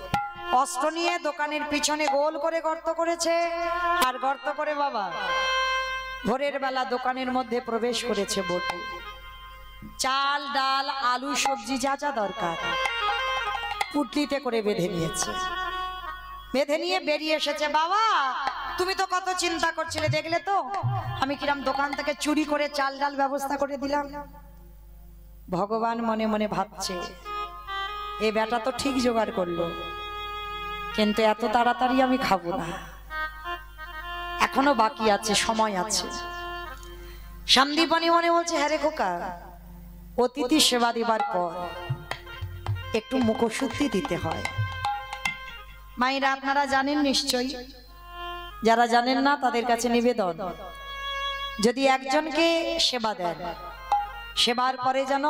অস্ত্র নিয়ে দোকানের পিছনে গোল করে গর্ত করেছে, আর গর্ত করে বাবা ভোরের বেলা দোকানের মধ্যে প্রবেশ করেছে বটু। চাল ডাল আলু সবজি যা যা দরকার পুটলিতে করে বেঁধে নিয়েছে। বেঁধে নিয়ে বেরিয়ে এসেছে। বাবা তুমি তো কত চিন্তা করছিলে, দেখলে তো আমি কিরাম দোকান থেকে চুরি করে চাল ডাল ব্যবস্থা করে দিলাম। ভগবান মনে মনে ভাবছে, এ বেটা তো ঠিক জোগাড় করলো, কিন্তু এত তাড়াতাড়ি আমি খাবো না, এখনো বাকি আছে, সময় আছে। সন্দীপনী মনে বলছে, হ্যাঁ রে খোকা, অতিথি সেবা দিবার পর একটু মুখশুদ্ধি দিতে হয়। মায়েরা আপনারা জানেন নিশ্চয়ই, যারা জানেন না তাদের কাছে নিবেদন, যদি একজনকে সেবা দেন, সেবার পরে যেন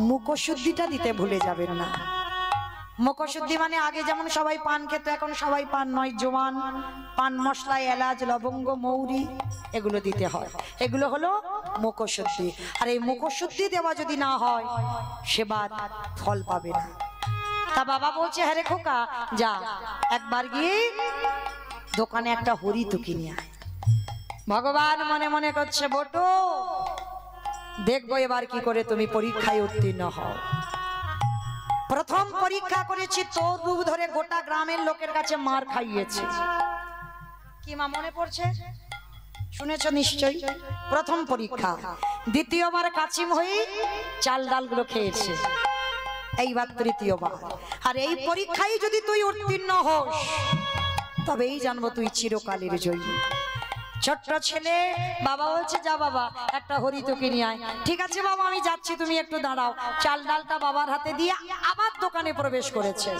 মুখশুদ্ধিটা দিতে ভুলে যাবেন না। মুখশুদ্ধি মানে আগে যেমন সবাই পান খেত, এখন সবাই পান নয়, জোয়ান পান মশলা, এলাচ লবঙ্গ মৌরি এগুলো দিতে হয়। এগুলো হলো মুখশুদ্ধি। আর এই মুখশুদ্ধি দেওয়া যদি না হয় সেবার ফল পাবে না। তা বাবা বলছে, হ্যাঁ রে খোকা যা, একবার গিয়ে দোকানে একটা হরিতুকি নিয়ে আয়। ভগবান মনে মনে করছে, বটু দেখবো এবার কি করে তুমি পরীক্ষায় উত্তীর্ণ হও। প্রথম পরীক্ষা করেছি তোর রূপ ধরে গোটা গ্রামের লোকের কাছে মার খাইয়েছে। কি মা মনে পড়ছে? শুনেছো নিশ্চয়ই। প্রথম পরীক্ষা। দ্বিতীয়বার কাচিম হয়ে চাল ডালগুলো খেয়েছে, এইবার তৃতীয়বার। আর এই পরীক্ষায় যদি তুই উত্তীর্ণ হোস তবেই জানবো তুই চিরকালের জয়ী। ছোট্ট ছেলে বাবা বলছে, যা বাবা একটা হরিতুকি নিয়ে আয়। ঠিক আছে বাবা আমি যাচ্ছি, তুমি একটু দাঁড়াও। চাল ডালটা বাবার হাতে দিয়ে আবার দোকানে প্রবেশ করেছে।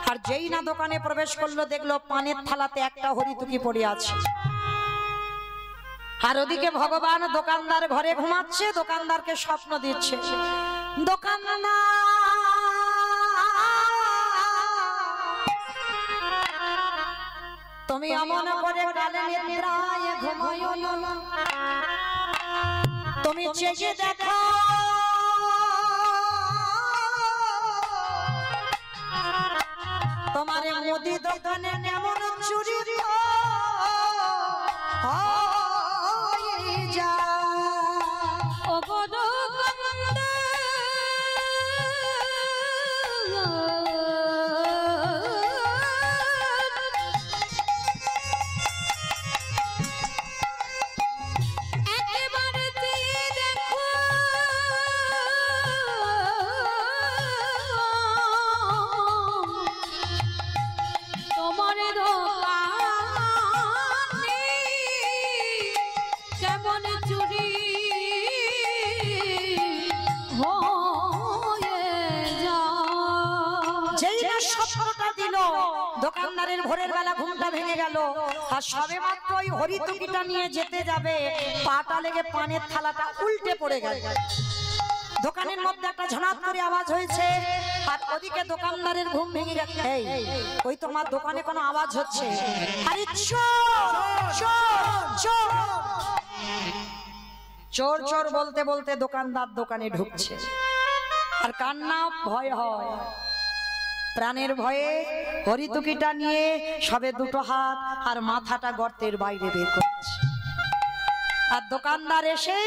আর যেই না দোকানে প্রবেশ করলো দেখলো পানের থালাতে একটা হরিতুকি পড়ে আছে। আর ওদিকে ভগবান দোকানদার ঘরে ঘুমাচ্ছে, দোকানদারকে স্বপ্ন দিচ্ছে, দোকানদার তুমি অমন করে কালে নিদ্রায় ঘুমায়ো না, তুমি চেয়ে দেখো তোমার মুদি দোকানে কেমন চুরি হয়ে যায়। ও গো দোকানদারের ভোরের বেলা ঘুমটা ভেঙে গেল। আর সবে মাত্র ওই হরিতুকিটা নিয়ে যেতে যাবে, পাটা লেগে পানের থালাটা উল্টে পড়ে গেল। দোকানের মধ্যে একটা ঝনাত করে আওয়াজ হয়েছে, আর ওদিকে দোকানদারের ঘুম ভেঙে গেছে। এই ওই তোমার দোকানে কোনো আওয়াজ হচ্ছে, আরে চোর চোর চোর চোর চোর বলতে বলতে দোকানদার দোকানে ঢুকছে। আর কান্না ভয় হয়, প্রাণের ভয়ে হরিতুকিটা নিয়ে সবে দুটো হাত আর মাথাটা গর্তের বাইরে বের করছে। আর দোকানদার এসে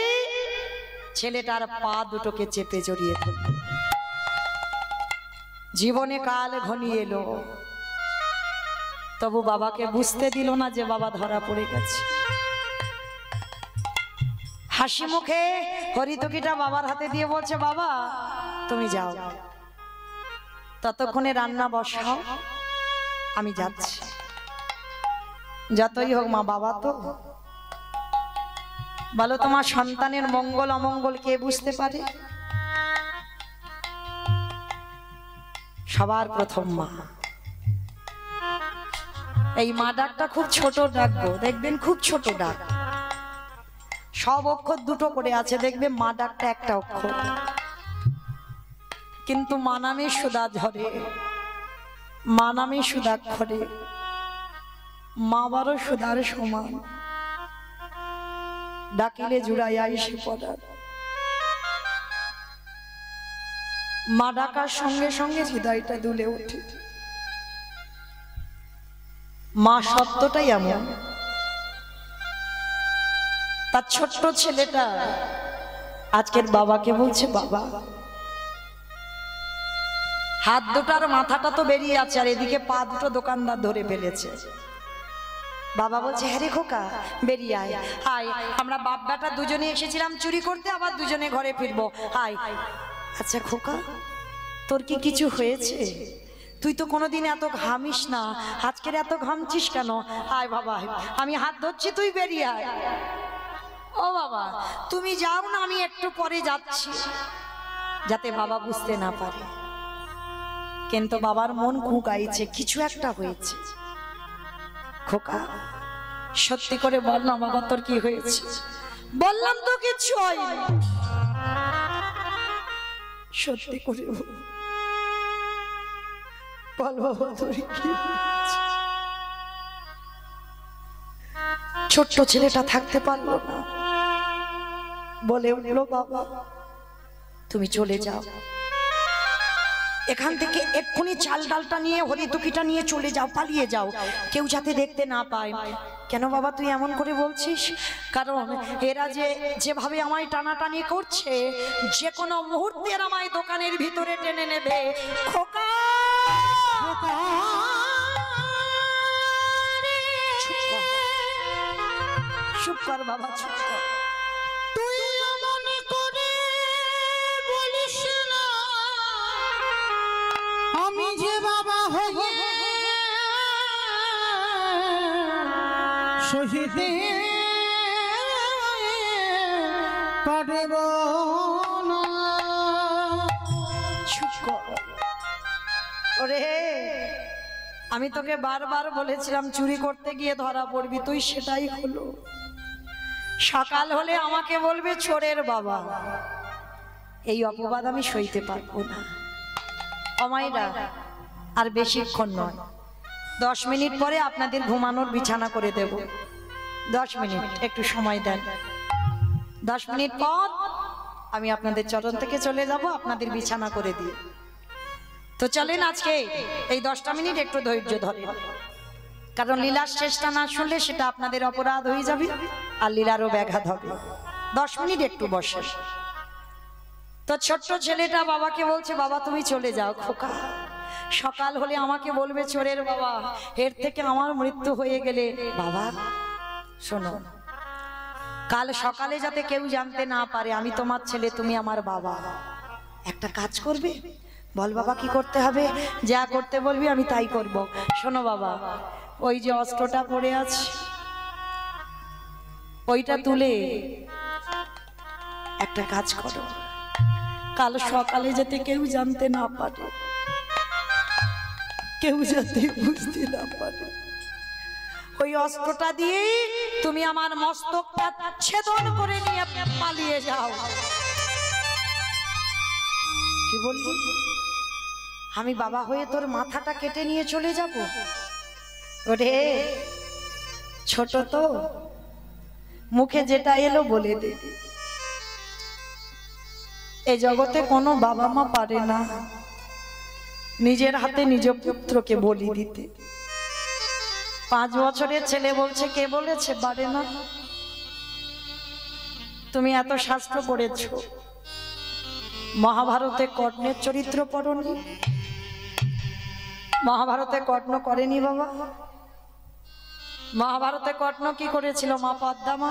ছেলেটার পা দুটোকে চেপে জড়িয়ে ধরল। জীবনে কাল ঘনিয়ে এলো, তবু বাবাকে বুঝতে দিল না যে বাবা ধরা পড়ে গেছে। হাসি মুখে হরিতকিটা বাবার হাতে দিয়ে বলছে বাবা তুমি যাও, ততক্ষণে রান্না বসাও, আমি যাচ্ছি। যতই হোক মা বাবা তো। বলো তোমার সন্তানের মঙ্গল অমঙ্গল কে বুঝতে পারে? সবার প্রথম মা। এই মা ডাকটা খুব ছোট ডাক গো, দেখবেন খুব ছোট ডাক, সব অক্ষর দুটো করে আছে, দেখবে মা ডাকটা একটা অক্ষর, কিন্তু মা নামে সুধা ঝরে, মা নামে সুধাক্ষরে, মা বারো সুধার সমান, ডাকিলে জুড়াইয়া এসে পড়ার। মা ডাকার সঙ্গে সঙ্গে হৃদয়টা দুলে ওঠে। মা শব্দটাই এমন। তার ছোট্ট ছেলেটা আজকের বাবাকে বলছে বাবা। হাত দুটার মাথাটা তো বেরিয়ে আছে, আর এদিকে পা দুটো দোকানদার ধরে ফেলেছে। বাবা বলছে হ্যাঁ রে খোকা বেরিয়ে আয়, আয় আমরা বাপ বেটা দুজনে এসেছিলাম চুরি করতে, আবার দুজনে ঘরে ফিরবো, আয়। আচ্ছা খোকা তোর কি কিছু হয়েছে? তুই তো কোনোদিন এত ঘামিস না, আজকের এত ঘামছিস কেন? আয় বাবা আমি হাত ধরছি, তুই বেরিয়ে আয়। ও বাবা তুমি যাও না, আমি একটু পরে যাচ্ছি, যাতে বাবা বুঝতে না পারে। কিন্তু বাবার মন কুঁকাইছে, কিছু একটা হয়েছে। খোকা সত্যি করে বল না বাবা তোর কি হয়েছে? বললাম তো কিছু হয়নি। সত্যি করে বল বাবা তোর কি হয়েছে? ছোট্ট ছেলেটা থাকতে পারলো না, বলে উঠলো বাবা তুমি চলে যাও এখান থেকে, এক্ষুনি চাল ডালটা নিয়ে হরিতকিটা নিয়ে চলে যাও, পালিয়ে যাও, কেউ যাতে দেখতে না পায়। কেন বাবা তুই এমন করে বলছিস? কারণ এরা যেভাবে আমায় টানাটানি করছে, যে কোনো মুহূর্তে এরা আমায় দোকানের ভিতরে টেনে নেবে। খোকা চুপ কর বাবা, চুপ কর। তুই এমন করে বলিস না, আমি যে বাবা হয়ে সহিতে পারব না। চুপ কর। ওরে আমি তোকে বারবার বলেছিলাম চুরি করতে গিয়ে ধরা পড়বি, তুই সেটাই হলো। সকাল হলে আমাকে বলবে চোরের বাবা, এই অপবাদ আমি সইতে পারবো না। অমাইরা আর বেশিক্ষণ নয়, 10 মিনিট পরে আপনাদের ঘুমানোর বিছানা করে দেব। 10 মিনিট একটু সময় দেন। 10 মিনিট পর আমি আপনাদের চরণ থেকে চলে যাব, আপনাদের বিছানা করে দিয়ে। তো চলেন আজকে এই 10টা মিনিট একটু ধৈর্য ধরে, কারণ লীলার শেষটা না শুনলে সেটা আপনাদের অপরাধ হয়ে যাবে, আর লীলারও ব্যাঘাত হবে। 10 মিনিট একটু বসে। তো ছোট্ট ছেলেটা বাবাকে বলছে বাবা তুমি চলে যাও খোকা, সকাল হলে আমাকে বলবে চোরের বাবা, এর থেকে আমার মৃত্যু হয়ে গেলে। বাবা শোনো, কাল সকালে যাতে কেউ জানতে না পারে আমি তোমার ছেলে, তুমি আমার বাবা। একটা কাজ করবে? বল বাবা কি করতে হবে? যা করতে বলবি আমি তাই করব। শোনো বাবা, ওই যে অস্ত্রটা পড়ে আছে ওইটা তুলে একটা কাজ করো, কাল সকালে যাতে কেউ জানতে না পারে, কেউ যাতে বুঝতে না পারে, ওই অস্ত্রটা দিয়ে তুমি আমার মস্তকটা ছেদন করে নিয়ে পালিয়ে যাও। কি বললি? আমি বাবা হয়ে তোর মাথাটা কেটে নিয়ে চলে যাব? ওরে ছোট তো, মুখে যেটা এলো বলে দে। এ জগতে কোনো বাবা মা পারে না নিজের হাতে নিজ পুত্রকে বলি দিতে। 5 বছরের ছেলে বলছে, কে বলেছে পারে না? তুমি এত শাস্ত্র পড়েছ, মহাভারতে কর্ণের চরিত্র পড়নি? মহাভারতে কর্ণ করেনি বাবা? মহাভারতে কর্ণ কি করেছিল? মা পদ্মা মা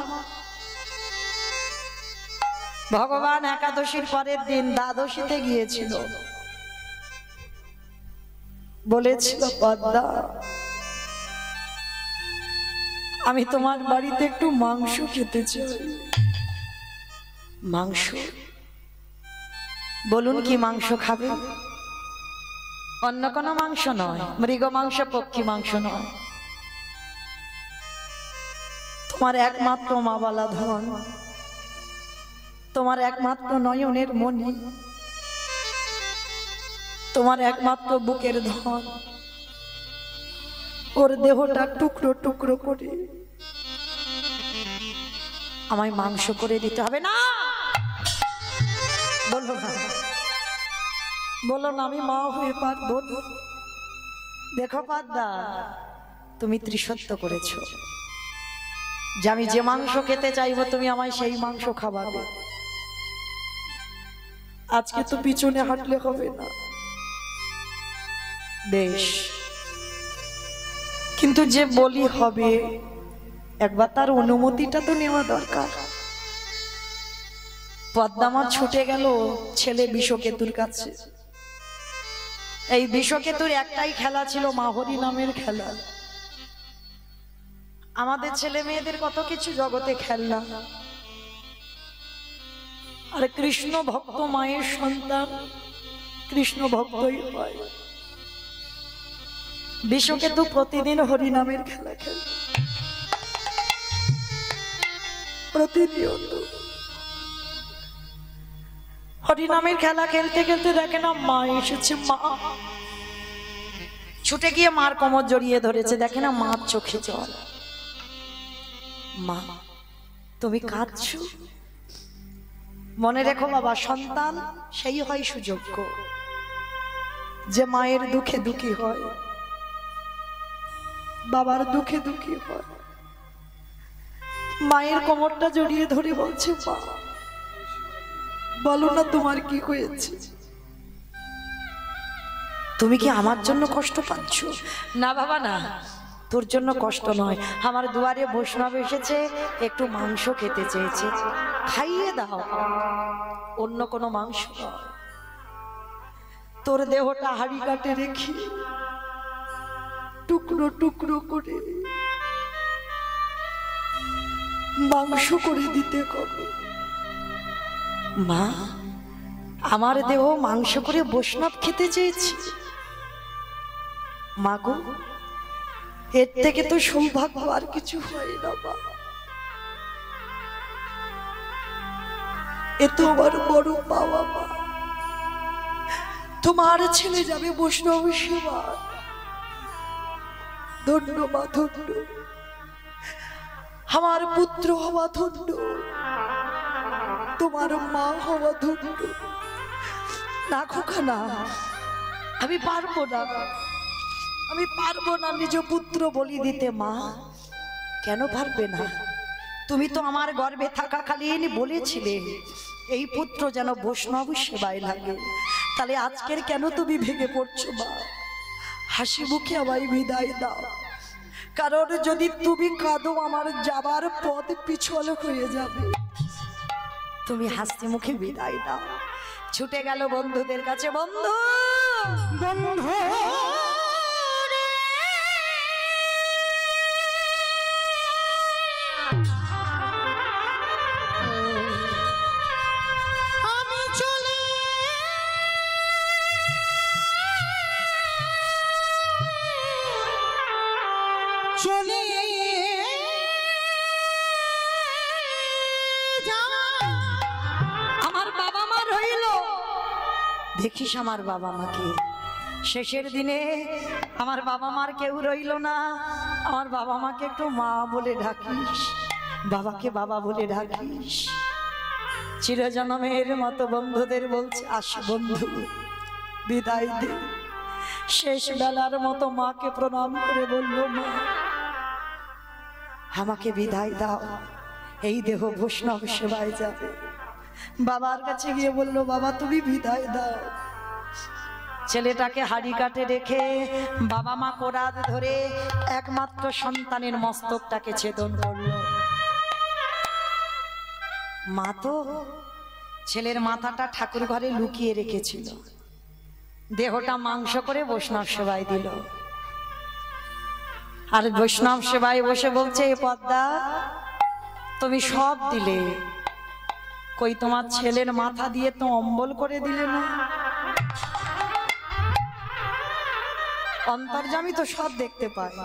ভগবান একাদশীর পরের দিন দ্বাদশীতে গিয়েছিল, বলেছিল পদ্মা আমি তোমার বাড়িতে একটু মাংস খেতে চাই। মাংস? বলুন কি মাংস খাবে? অন্য কোনো মাংস নয়, মৃগ মাংস, পক্ষী মাংস নয়, তোমার একমাত্র মা বালা ধন, তোমার একমাত্র নয়নের মণি, তোমার একমাত্র বুকের ধন, ওর দেহটা টুকরো টুকরো করে আমায় মাংস করে দিতে হবে। না বলো না, বলো না, আমি মা হয়ে পারবো না। দেখো পদ্মা, তুমি ত্রিসত্য করেছো যে আমি যে মাংস খেতে চাইবো তুমি আমায় সেই মাংস খাওয়াবে। আজকে তো পিছনে হাঁটলে হবে না, বেশ, কিন্তু যে বলি হবে একবার তার অনুমতিটা তো নেওয়া দরকার। পদ্মামা ছুটে গেল ছেলে বিষকেতুর কাছে। এই বিষকেতুর একটাই খেলা ছিল, মাহরি নামের খেলা। আমাদের ছেলে মেয়েদের কত কিছু জগতে খেলনা, আর কৃষ্ণ ভক্ত মায়ের সন্তান কৃষ্ণ ভক্তই হয়। বিষকেতু প্রতিদিন হরিনামের খেলা খেলে, প্রতিনিয়ত হরিনামের খেলা খেলতে খেলতে দেখে না মা এসেছে। মা ছুটে গিয়ে মার কোমর জড়িয়ে ধরেছে, দেখে না মার চোখে জল। মা তুমি কাঁদছো? মনে রেখো বাবা, সন্তান সেই হয় সুযোগ্য যে মায়ের দুঃখে দুঃখী হয়, বাবার দুঃখে দুঃখী হয়। মায়ের কোমরটা জড়িয়ে ধরে বলছে, মা বলো না তোমার কি হয়েছে? তুমি কি আমার জন্য কষ্ট পাচ্ছ? না বাবা না, তোর জন্য কষ্ট নয়, আমার দুয়ারে বৈষ্ণব এসেছে, একটু মাংস খেতে চেয়েছে, খাইয়ে দাও, অন্য কোনো মাংস নয়। তোর দেহটা হাড়ি কাটে রেখে টুকরো টুকরো করে মাংস করে দিতে হবে। মা আমার দেহ মাংস করে বৈষ্ণব খেতে চেয়েছি। মা গো, এর থেকে তো সৌভাগ্য আর কিছু হয় না। বাবা এ তো আমার বড় পাওয়া। মা তোমার ছেলে যাবে বৈষ্ণব সেবা। ধন্য মা, ধন্য, আমার পুত্র হওয়া ধন্য, তোমার মা হওয়া ধন্য। না খোকা না, আমি পারবো না, আমি পারবো না নিজ পুত্র বলি দিতে। মা কেন পারবে না? তুমি তো আমার গর্ভে থাকাকালীন বলেছিলে এই পুত্র যেন বৈষ্ণব সেবায় লাগে, তাহলে আজকের কেন তুমি ভেঙে পড়ছো? মা হাসি মুখে আমায় বিদায় দাও, কারণ যদি তুমি কাঁদো আমার যাবার পথ পিছল হয়ে যাবে। তুমি হাসি মুখে বিদায় দাও। ছুটে গেল বন্ধুদের কাছে, বন্ধু বন্ধু আমি চলে চলে আমার বাবা মা রইল। দেখিস আমার বাবা মাকে, শেষের দিনে আমার বাবা মার কেউ রইল না। আমার বাবা মাকে একটু মা বলে ডাকিস, বাবাকে বাবা বলে ডাকিস। চিরজন্মের মতো বন্ধুদের বলছে, আসি বন্ধু বিদায় দে। শেষ বেলার মতো মাকে প্রণাম করে বলল, মা আমাকে বিদায় দাও, এই দেহ বৈষ্ণব সেবায় যাবে। বাবার কাছে গিয়ে বলল, বাবা তুমি বিদায় দাও। ছেলেটাকে হাড়ি কাটে রেখে বাবা মা কোরাত ধরে একমাত্র সন্তানের মস্তকটাকে ছেদন করল। মা তো ছেলের মাথাটা ঠাকুর ঘরে লুকিয়ে রেখেছিল, দেহটা মাংস করে বৈষ্ণব সেবায় দিল। আর বৈষ্ণব সেবায় বসে বলছে, এ পদ্মা তুমি সব দিলে, কই তোমার ছেলের মাথা দিয়ে তো অম্বল করে দিলে না? অন্তর্যামী তো সব দেখতে পায়।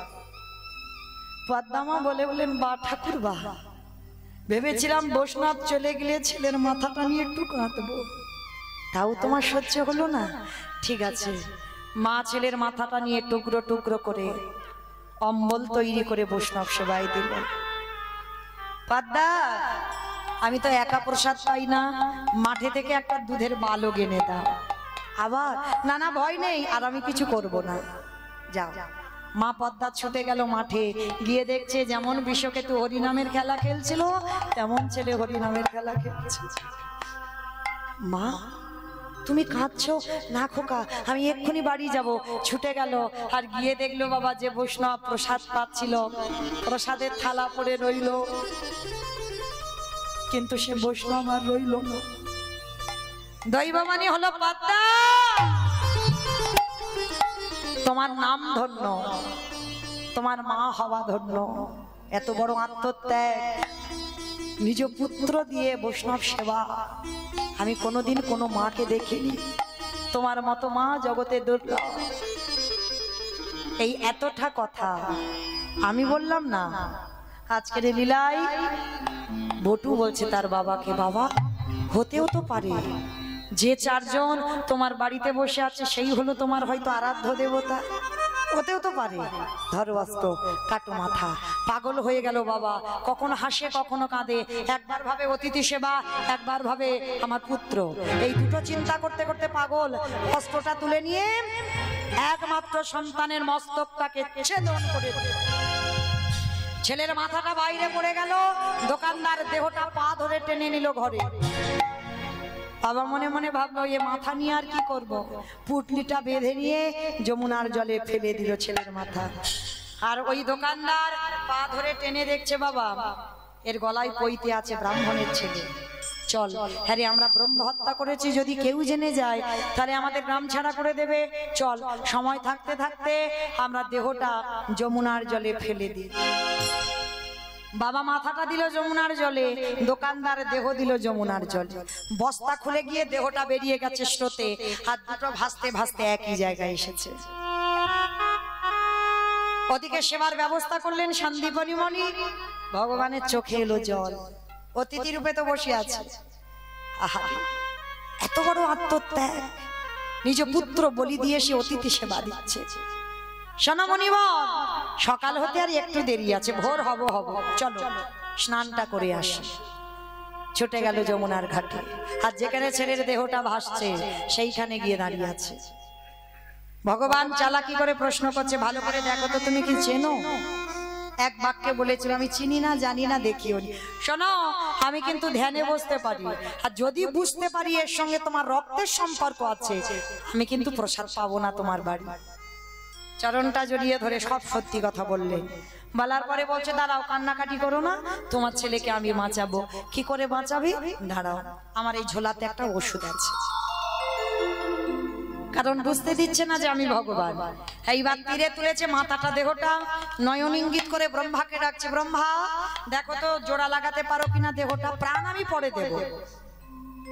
পদ্মামা বললেন, বা ঠাকুর বা, ভেবেছিলাম বৈষ্ণব চলে গেলে ছেলের মাথাটা নিয়ে একটু কাঁদবো, তাও তোমার সহ্য হলো না। ঠিক আছে। মা ছেলের মাথাটা নিয়ে টুকরো টুকরো করে অম্বল তৈরি করে বৈষ্ণব সেবায় দিল। পদ্মা, আমি তো একা প্রসাদ পাই না, মাঠে থেকে একটা দুধের বালক এনে দাও। আবার না না, ভয় নেই, আর আমি কিছু করব না, যাও। মা পদ্মা ছুটে গেল মাঠে, গিয়ে দেখছে যেমন বিশ্বকেতু হরিনামের খেলা খেলছিল তেমন ছেলে হরিনামের খেলা খেলছে। মা, তুমি কাঁদছো? না খোকা, আমি এক্ষুনি বাড়ি যাব। ছুটে গেল, আর গিয়ে দেখলো বাবা যে বৈষ্ণব প্রসাদ পাচ্ছিল, প্রসাদের থালা পড়ে রইল, কিন্তু সে বৈষ্ণব আর রইল না। দৈবমানি হলো পদ্মা, তোমার নাম ধন্য, তোমার মা হওয়া ধন্য। এত বড় আত্মত্যাগ, নিজ পুত্র দিয়ে বৈষ্ণব সেবা, আমি কোনোদিন কোনো মাকে দেখিনি। তোমার মতো মা জগতে দুর্লভ। এই এতটা কথা আমি বললাম না, আজকের লীলায় বটু বলছে তার বাবাকে, বাবা হতেও তো পারে যে চারজন তোমার বাড়িতে বসে আছে সেই হলো তোমার হয়তো আরাধ্য দেবতা, হতেও তো পারে। ধরো অস্ত্র, কাটো মাথা। পাগল হয়ে গেল বাবা, কখনো হাসে কখনো কাঁদে, একবার ভাবে অতিথি সেবা, একবার ভাবে আমার পুত্র। এই দুটো চিন্তা করতে করতে পাগল। অস্ত্রটা তুলে নিয়ে একমাত্র সন্তানের মস্তকটাকে ছেদন করে দিল। ছেলের মাথাটা বাইরে পড়ে গেল, দোকানদার দেহটা পা ধরে টেনে নিল ঘরে। বাবা মনে মনে ভাবলো, এ মাথা নিয়ে আর কি করব? পুটলিটা বেঁধে নিয়ে যমুনার জলে ফেলে দিল ছেলের মাথা। আর ওই দোকানদার পা ধরে টেনে দেখছে, বাবা এর গলায় পইতে আছে ব্রাহ্মণের ছেলে, চল। হ্যাঁ রে, আমরা ব্রহ্ম হত্যা করেছি, যদি কেউ জেনে যায় তাহলে আমাদের গ্রাম ছাড়া করে দেবে, চল। সময় থাকতে থাকতে আমরা দেহটা যমুনার জলে ফেলে দিই। বাবা মাথাটা দিল যমুনার জলে, দোকানদার দেহ দিল যমুনার জলে। বস্তা খুলে গিয়ে দেহটা বেরিয়ে গেছে স্রোতে, আর দুটো ভাসতে ভাসতে একই জায়গায় এসেছে। ওদিকে সেবার ব্যবস্থা করলেন সন্দীপনী মণি। ভগবানের চোখে এলো জল, অতিথি রূপে তো বসে আছে। আহা, এত বড় আত্মত্যাগ, নিজ পুত্র বলি দিয়ে সে অতিথি সেবা দিচ্ছে। সোনামণিবর, সকাল হতে আর একটু দেরি আছে, ভোর হব, চলো স্নানটা করে আসি। ছুটে গেল যমুনার ঘাটে, আর যেখানে ছেলের দেহটা ভাসছে সেইখানে গিয়ে দাঁড়িয়ে আছে। ভগবান চালাকি করে প্রশ্ন করছে, ভালো করে দেখো তো, তুমি কি চেনো? এক বাক্যে বলেছিল, আমি চিনি না, জানি না, দেখিও নি। শোনো, আমি কিন্তু ধ্যানে বসতে পারি, আর যদি বুঝতে পারি এর সঙ্গে তোমার রক্তের সম্পর্ক আছে, আমি কিন্তু প্রসাদ পাবো না তোমার বাড়ি। চরণটা জড়িয়ে ধরে সব সত্যি কথা বললেন। বলার পরে বলছে, দাঁড়াও, কান্নাকাটি করো না, তোমার ছেলেকে আমি বাঁচাবো। কি করে বাঁচাবে? দাঁড়াও, আমার এই ঝোলাতে একটা ওষুধ আছে। কারণ বুঝতে দিচ্ছে না যে আমি ভগবান। এইবার তীরে তুলেছে মাথাটা, দেহটা নয়ন ইঙ্গিত করে ব্রহ্মাকে ডাকছে, ব্রহ্মা দেখো তো জোড়া লাগাতে পারো কিনা দেহটা, প্রাণ আমি পরে দেব।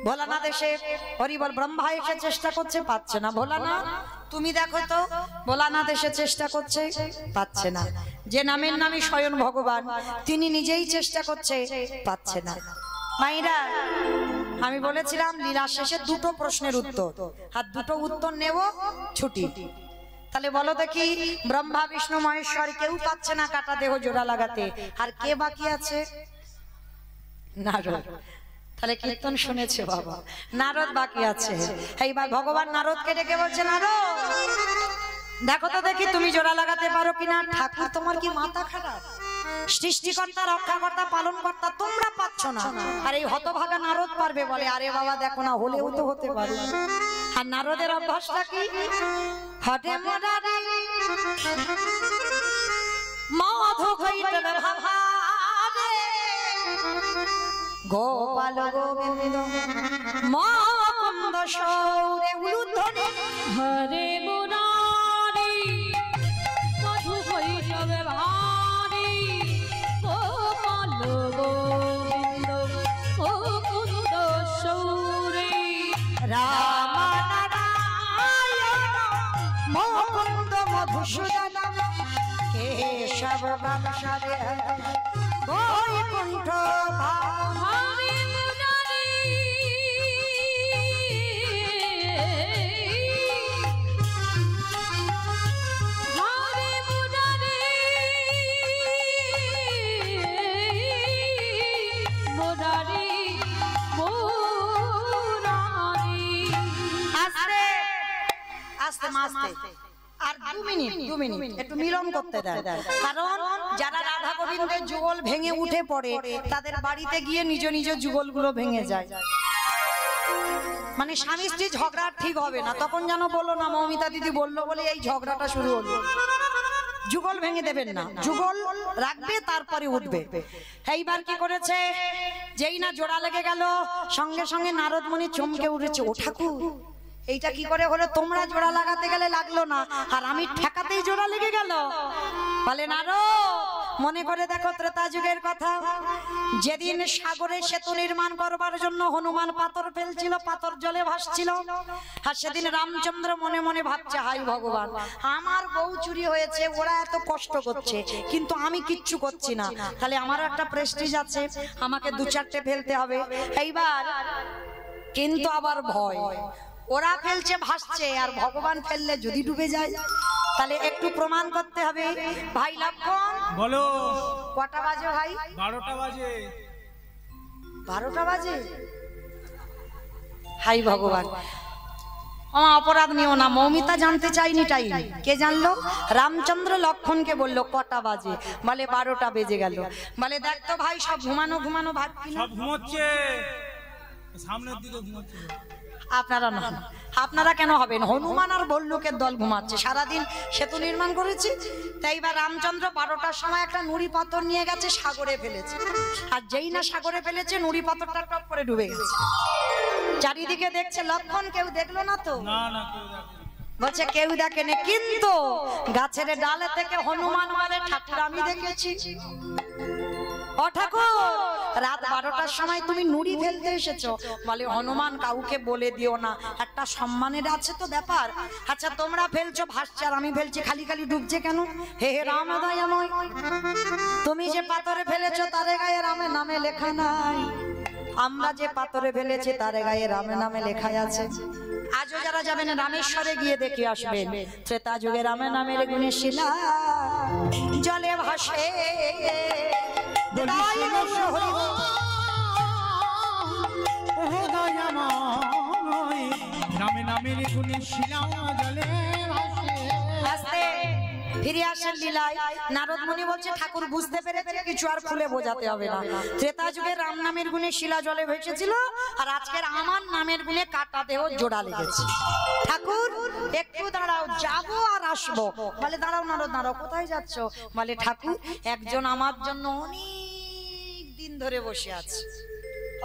ভোলানাথ এসে হরিবল, ব্রহ্মা এসে চেষ্টা করছে, পাচ্ছে না। ভোলানাথ তুমি দেখো তো। ভোলানাথ এসে চেষ্টা করছে, পাচ্ছে না। যে নামের নামই স্বয়ং ভগবান, তিনি নিজেই চেষ্টা করছে, পাচ্ছে না। মাইরা, আমি বলেছিলাম লীলা শেষে দুটো প্রশ্নের উত্তর, আর দুটো উত্তর নেব, ছুটি। তাহলে বলো দেখি, ব্রহ্মা বিষ্ণু মহেশ্বর কেউ পাচ্ছে না কাটা দেহ জোড়া লাগাতে, আর কে বাকি আছে? নারদ। তাহলে কীর্তন শুনেছে বাবা, নারদ বাকি আছে। এইবার ভগবান নারদকে ডেকে বলছে, নারদ দেখো তো দেখি তুমি জোড়া লাগাতে পারো কিনা। ঠাকুর তোমার কি মাথা খারাপ? সৃষ্টিকর্তা, রক্ষাকর্তা, পালনকর্তা তোমরা পাচ্ছ না, আর এই হতভাগা নারদ পারবে? বলে, আরে বাবা দেখো না, হলেও তো হতে পারে। আর নারদের অভ্যাসটা কি? হটে মোডারে মাধো খাইতে ভাভারে গোপাল গোবিন্দ মুকুন্দ সৌরে উলুধ্বনি হরে মুরারি মধু কৈশবে ভারি গোপাল গোবিন্দ মুকুন্দ সৌরে রাম নারায়ণ মুকুন্দ মধুসূদন কেশব বংশধর বৈকুণ্ঠ ধাম। হরে মুরারি হরে মুরারি মুরারি মুরারি আস্তে আস্তে আস্তে আর 2 মিনিট একটু মিলন করতে দেন, কারণ যারা রাধা গোবিন্দের যুগল ভেঙে উঠে পড়ে তাদের বাড়িতে গিয়ে নিজ নিজ যুগলগুলো ভেঙে যায়। মানে স্বামী স্ত্রী ঝগড়া ঠিক হবে না, তখন যেন বলো না মৌমিতা দিদি বললো বলে এই ঝগড়াটা শুরু হলো। যুগল ভেঙে দেবেন না, যুগল রাখবে তারপরে উঠবে। এইবার কি করেছে, যেই না জোড়া লেগে গেল সঙ্গে সঙ্গে নারদ মুনি চমকে উঠেছে, ও ঠাকুর এইটা কি করে হলো, তোমরা জোড়া লাগাতে গেলে লাগলো না আর আমি ঠেকাতেই জোড়া লেগে গেল। বলে নারদ মনে করে দেখো ত্রেতা যুগের কথা, যেদিন সাগরে সেতু নির্মাণ করবার জন্য হনুমান পাথর ফেলছিল, পাথর জলে ভাসছিল, আর সেদিন রামচন্দ্র মনে মনে ভাবছে হাই ভগবান আমার বউ চুরি হয়েছে, ওরা এত কষ্ট করছে কিন্তু আমি কিচ্ছু করছি না, তাহলে আমার একটা প্রেস্টিজ আছে, আমাকে 2-4টে ফেলতে হবে। এইবার কিন্তু আবার ভয়, ওরা ফেলছে ভাসছে আর ভগবান ফেললে যদি ডুবে যায়, তাহলে একটু প্রমাণ করতে হবে। ভাই লক্ষণ বলো। কটা বাজে ভাই? 12টা বাজে। 12টা বাজে? হাই ভগবান, আমার অপরাধ নিও না, মৌমিতা জানতে চাইনি টাইম, কে জানলো? রামচন্দ্র লক্ষণকে বললো কটা বাজে, বলে 12টা বেজে গেল। বলে দেখ তো ভাই সব ঘুমানো ঘুমানো ভাবছি না, সব ঘুমোচ্ছে, সামনের দিকে ঘুমোচ্ছে। আপনারা না, আপনারা কেন হবেন? হনুমান আর ভল্লুকের দল ঘুমাচ্ছে, সারাদিন সেতু নির্মাণ করেছে। তাই এবার রামচন্দ্র 12টার সময় একটা নুড়ি পাথর নিয়ে গেছে, সাগরে ফেলেছে, আর যেই না সাগরে ফেলেছে নুড়ি পাথরটা টপ করে ডুবে গেছে। চারিদিকে দেখছে লক্ষণ, কেউ দেখলো না তো? না না, কেউ দেখেনি। বলছে কেউ দেখেনি, কিন্তু গাছের ডালে থেকে হনুমান বলে ঠাকুর আমি দেখেছি। ও ঠাকুর রাত 12টার সময় তুমি নুড়ি ফেলতে এসেছো। বলে হনুমান কাউকে বলে দিও না, একটা সম্মানের আছে তো ব্যাপার। আচ্ছা তোমরা ফেলছো ভাসছে আর আমি ফেলছি, খালি খালি ডুবছে কেন? হে হে রাম দয়াময়, তুমি যে পাথরে ফেলেছো তারে গায়ে রামের নামে লেখা নাই, আমরা যে পাথরে ফেলেছি তারে গায়ে রামের নামে লেখা আছে। আজও যারা যাবেন রামেশ্বরে গিয়ে দেখে আসবেন, ত্রেতা যুগে রামের নামের গুণে শিলা জলে ভাসে। তাই অবশ্য হরি বল। নামে নামে গুণে শিলা জলে ভাসে। আস্তে ফিরে আসেন লীলায়। নারদ মুনি বলছে ঠাকুর বুঝতে পেরেছে, কিছু আর খুলে বোঝাতে হবে না। ত্রেতা যুগে রাম নামের গুণে শিলা জলে ভেসেছিল, আর আজকের আমার নামের গুণে কাটা দেহ জোড়া লেগেছে। ঠাকুর একটু দাঁড়াও, যাবো আর আসবো। বলে দাঁড়াও নারদ দাঁড়াও, কোথায় যাচ্ছ? বলে ঠাকুর একজন আমার জন্য অনেক দিন ধরে বসে আছে।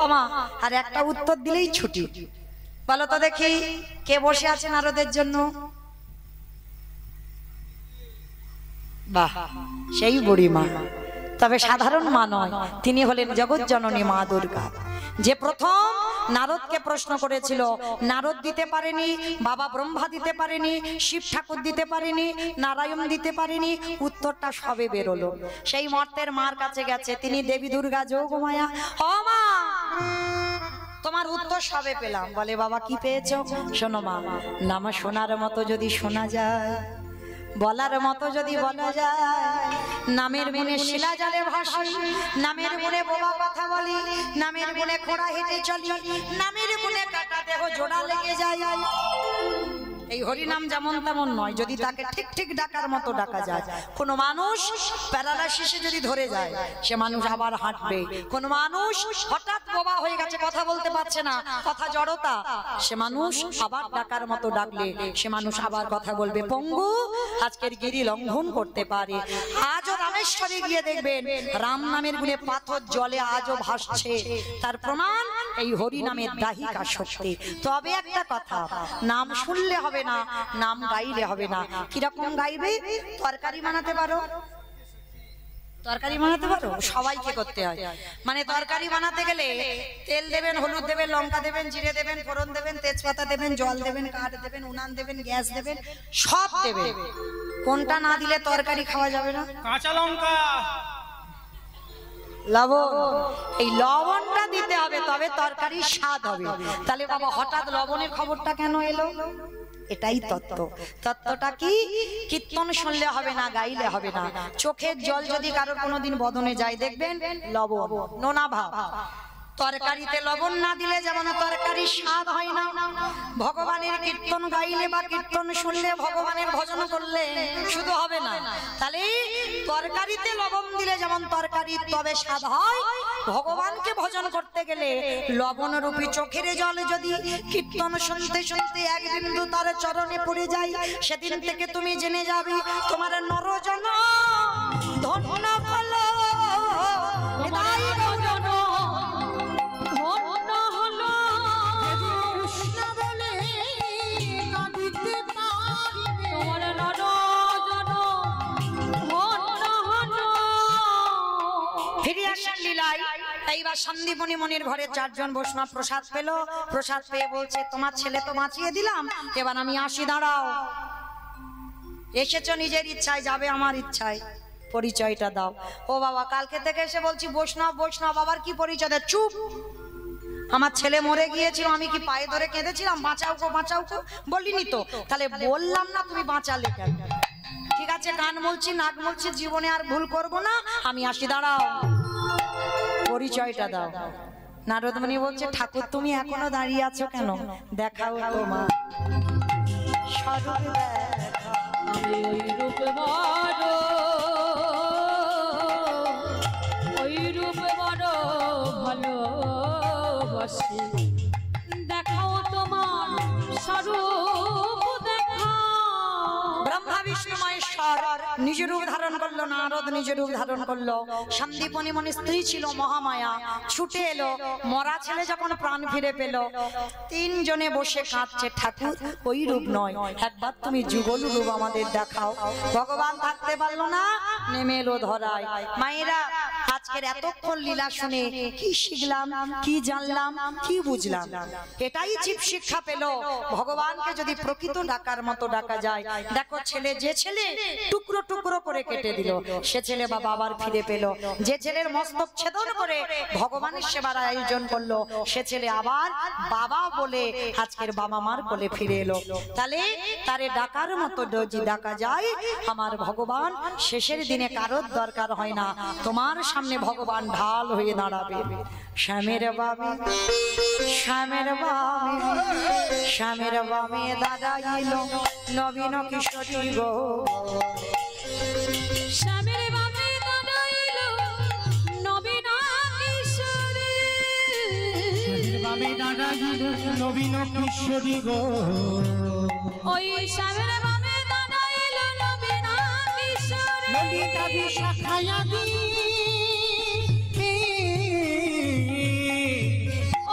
ওমা, আর একটা উত্তর দিলেই ছুটি। বলো তো দেখি কে বসে আছে নারদের জন্য? বাহ, সেই বুড়ি মা, তবে সাধারণ মা নয়, তিনি হলেন জগৎ জননী মা দুর্গা, যে প্রথম নারদকে প্রশ্ন করেছিল। নারদ দিতে পারেনি, বাবা ব্রহ্মা দিতে পারেনি, শিব ঠাকুর দিতে পারেনি, নারায়ণ দিতে পারেনি, উত্তরটা সবে বেরোলো। সেই মর্তের মার কাছে গেছে, তিনি দেবী দুর্গা যোগমায়া। ও মা, তোমার উত্তর সবে পেলাম। বলে বাবা কি পেয়েছো? শোনো মা, নাম শোনার মতো যদি শোনা যায়, বলার মতো যদি বলা যায়, নামের গুণে শিলা জলে ভাসি, নামের গুণে বোবা কথা বলি, নামের গুণে খোঁড়া হেঁটে চলি, নামের গুণে কাটা দেহ জোড়া লেগে যায়। এই হরিনাম যেমন তেমন নয়, যদি তাকে ঠিক ঠিক ডাকার মতো ডাকা যায়। কোন মানুষ প্যারালাইসিসে যদি ধরে যায়, সে মানুষ আবার হাঁটবে। কোন মানুষ হঠাৎ বোবা হয়ে গেছে, কথা বলতে পারছে না, কথা জড়তা, সে মানুষ আবার ডাকার মতো ডাকলে সে মানুষ আবার কথা বলবে। পঙ্গু আজকের গিরি লঙ্ঘন করতে পারে। আজও রামেশ্বর রামেশ্বরে গিয়ে দেখবেন রাম নামের গুণে পাথর জলে আজও ভাসছে, তার প্রমাণ এই হরি নামের দাহিকা শক্তি। তবে একটা কথা, নাম শুনলে হবে না, নাম গাইলে হবে না। কিরকম গাইবে? তরকারি বানাতে পারো? তরকারি বানাতে পারো? সবাইকে করতে হয়। মানে তরকারি বানাতে গেলে তেল দেবেন, হলুদ দেবেন, লঙ্কা দেবেন, জিরে দেবেন, ফোড়ন দেবেন, তেজপাতা দেবেন, জল দেবেন, কাঠ দেবেন, উনান দেবেন, গ্যাস দেবেন, সব দেবেন। কোনটা না দিলে তরকারি খাওয়া যাবে না? কাঁচা লঙ্কা, লবণ। এই লবণটা দিতে হবে, তবে তরকারির স্বাদ হবে। তাহলে বাবা হঠাৎ লবণের খবরটা কেন এলো? এটাই তত্ত্ব। তত্ত্বটা কি? কীর্তন শুনলে হবে না, গাইলে হবে না। চোখের জল যদি কারোর কোনোদিন বদনে যায়, দেখবেন লবণ, নোনা ভাব। তরকারিতে লবণ না দিলে যেমন তরকারির স্বাদ হয় না, ভগবানের কীর্তন গাইলে বা কীর্তন শুনলে, ভগবানের ভজন করলে শুধু হবে না। তাহলে তরকারিতে লবণ দিলে যেমন তরকারির তবে স্বাদ হয়, ভগবানকে ভজন করতে গেলে লবণরূপী চোখের জল যদি কীর্তন শুনতে শুনতে এক বিন্দু তার চরণে পড়ে যায়, সেদিন থেকে তুমি জেনে যাবে তোমার নরজন ধন্য হলো। ফিরে আসেন লীলায়। এইবার সন্দীপনী মনির ঘরে 4 জন বৈষ্ণব প্রসাদ পেল। প্রসাদ পেয়ে বলছে, তোমার ছেলে তো বাঁচিয়ে দিলাম, এবার আমি আসি, দাঁড়াও। এসেছো নিজের ইচ্ছায়, যাবে আমার ইচ্ছায়, পরিচয়টা দাও। ও বাবা, কালকে থেকে এসে বলছি বৈষ্ণব বৈষ্ণব, আবার কি পরিচয় দেয়? চুপ। আমার ছেলে মরে গিয়েছিল, আমি কি পায়ে ধরে কেঁদেছিলাম বাঁচাও গো বাঁচাও গো? বলিনি তো। তাহলে বললাম না, তুমি বাঁচালে কেন? ঠিক আছে, কান মুলছি, নাক মুলছি, জীবনে আর ভুল করব না, আমি আসি, দাঁড়াও, পরিচয়টা দাও। নারদমুনি বলছে, ঠাকুর তুমি এখনো দাঁড়িয়ে আছো কেন? দেখাও তোমার স্বরূপ দেখা। আমি ওই রূপ বড়, ওই রূপ বড় ভালোবাসি, দেখাও তোমার স্বরূপ দেখাও। ব্রহ্মা বিষ্ণু মহেশ্বর নিজ রূপ ধারণ করলো, নারদ নিজ রূপ ধারণ করলো। সন্দীপনী মনি স্ত্রী ছিল মহামায়া, ছুটে এলো। মরা ছেলে যখন প্রাণ ফিরে পেল, 3 জনে বসে কাঁদছে, ঠাকুর ওই রূপ নয়, একবার তুমি যুগল রূপ আমাদের দেখাও। ভগবান থাকতে পারলো না, নেমে এলো ধরায়। মায়েরা, আজকের এতক্ষণ লীলা শুনে কি শিখলাম, কি জানলাম, কি বুঝলাম? এটাই জীব শিক্ষা পেল, ভগবানকে যদি প্রকৃত ডাকার মতো ডাকা যায়। দেখো, ছেলে যে ছেলে টুকরো টুকরো করে কেটে দিল, সে ছেলে বাবা আবার ফিরে পেল। যে ছেলের মস্তক ছেদন করে ভগবানের সেবার আয়োজন করলো, সে ছেলে আবার বাবা বলে আজকের বাবা মার কোলে ফিরে এলো। তাহলে তারে ডাকার মতো যদি ডাকা যায়, আমার ভগবান শেষের দিনে কারোর দরকার হয় না, তোমার সামনে ভগবান ঢাল হয়ে দাঁড়াবে। শ্যামের বামে, শ্যামের বামে, শ্যামের বামে দাঁড়াইল নবীন কিশোরী গো। শ্যামের বামে দাঁড়াইল নবীন কিশোরী, বামে দাঁড়াইল নবীন কিশোরী গো। ওই শ্যামের বামে দাঁড়াইল নবীন কিশোরী। ললিতা বিশাখায়া দি,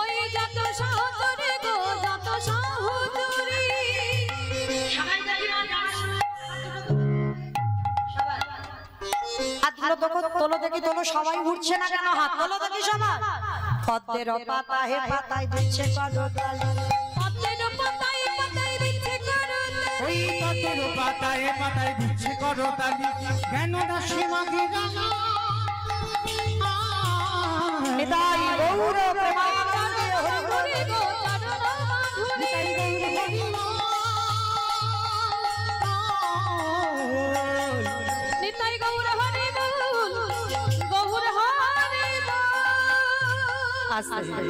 ওই যত সহচরে গো, যত সহচরী। হাতগুলো তোলো দেখি, তোলো, সবাই উঠছে না কেন? হাত তোলো দেখি সবাই। পদ্মের পাতা হে পাতায় দিচ্ছে করতালি, পদ্মের পাতায় পাতায় দিচ্ছে করতালি, ওই পদ্মের পাতায় পাতায় দিচ্ছে করতালি, জ্ঞান দাসী মাকে গানা। নিতাই গৌর প্রেমানন্দে হরি হরি গো চরণ মাধুরী। নিতাই গৌর হরি বল, গৌর হরি বল। আস্তে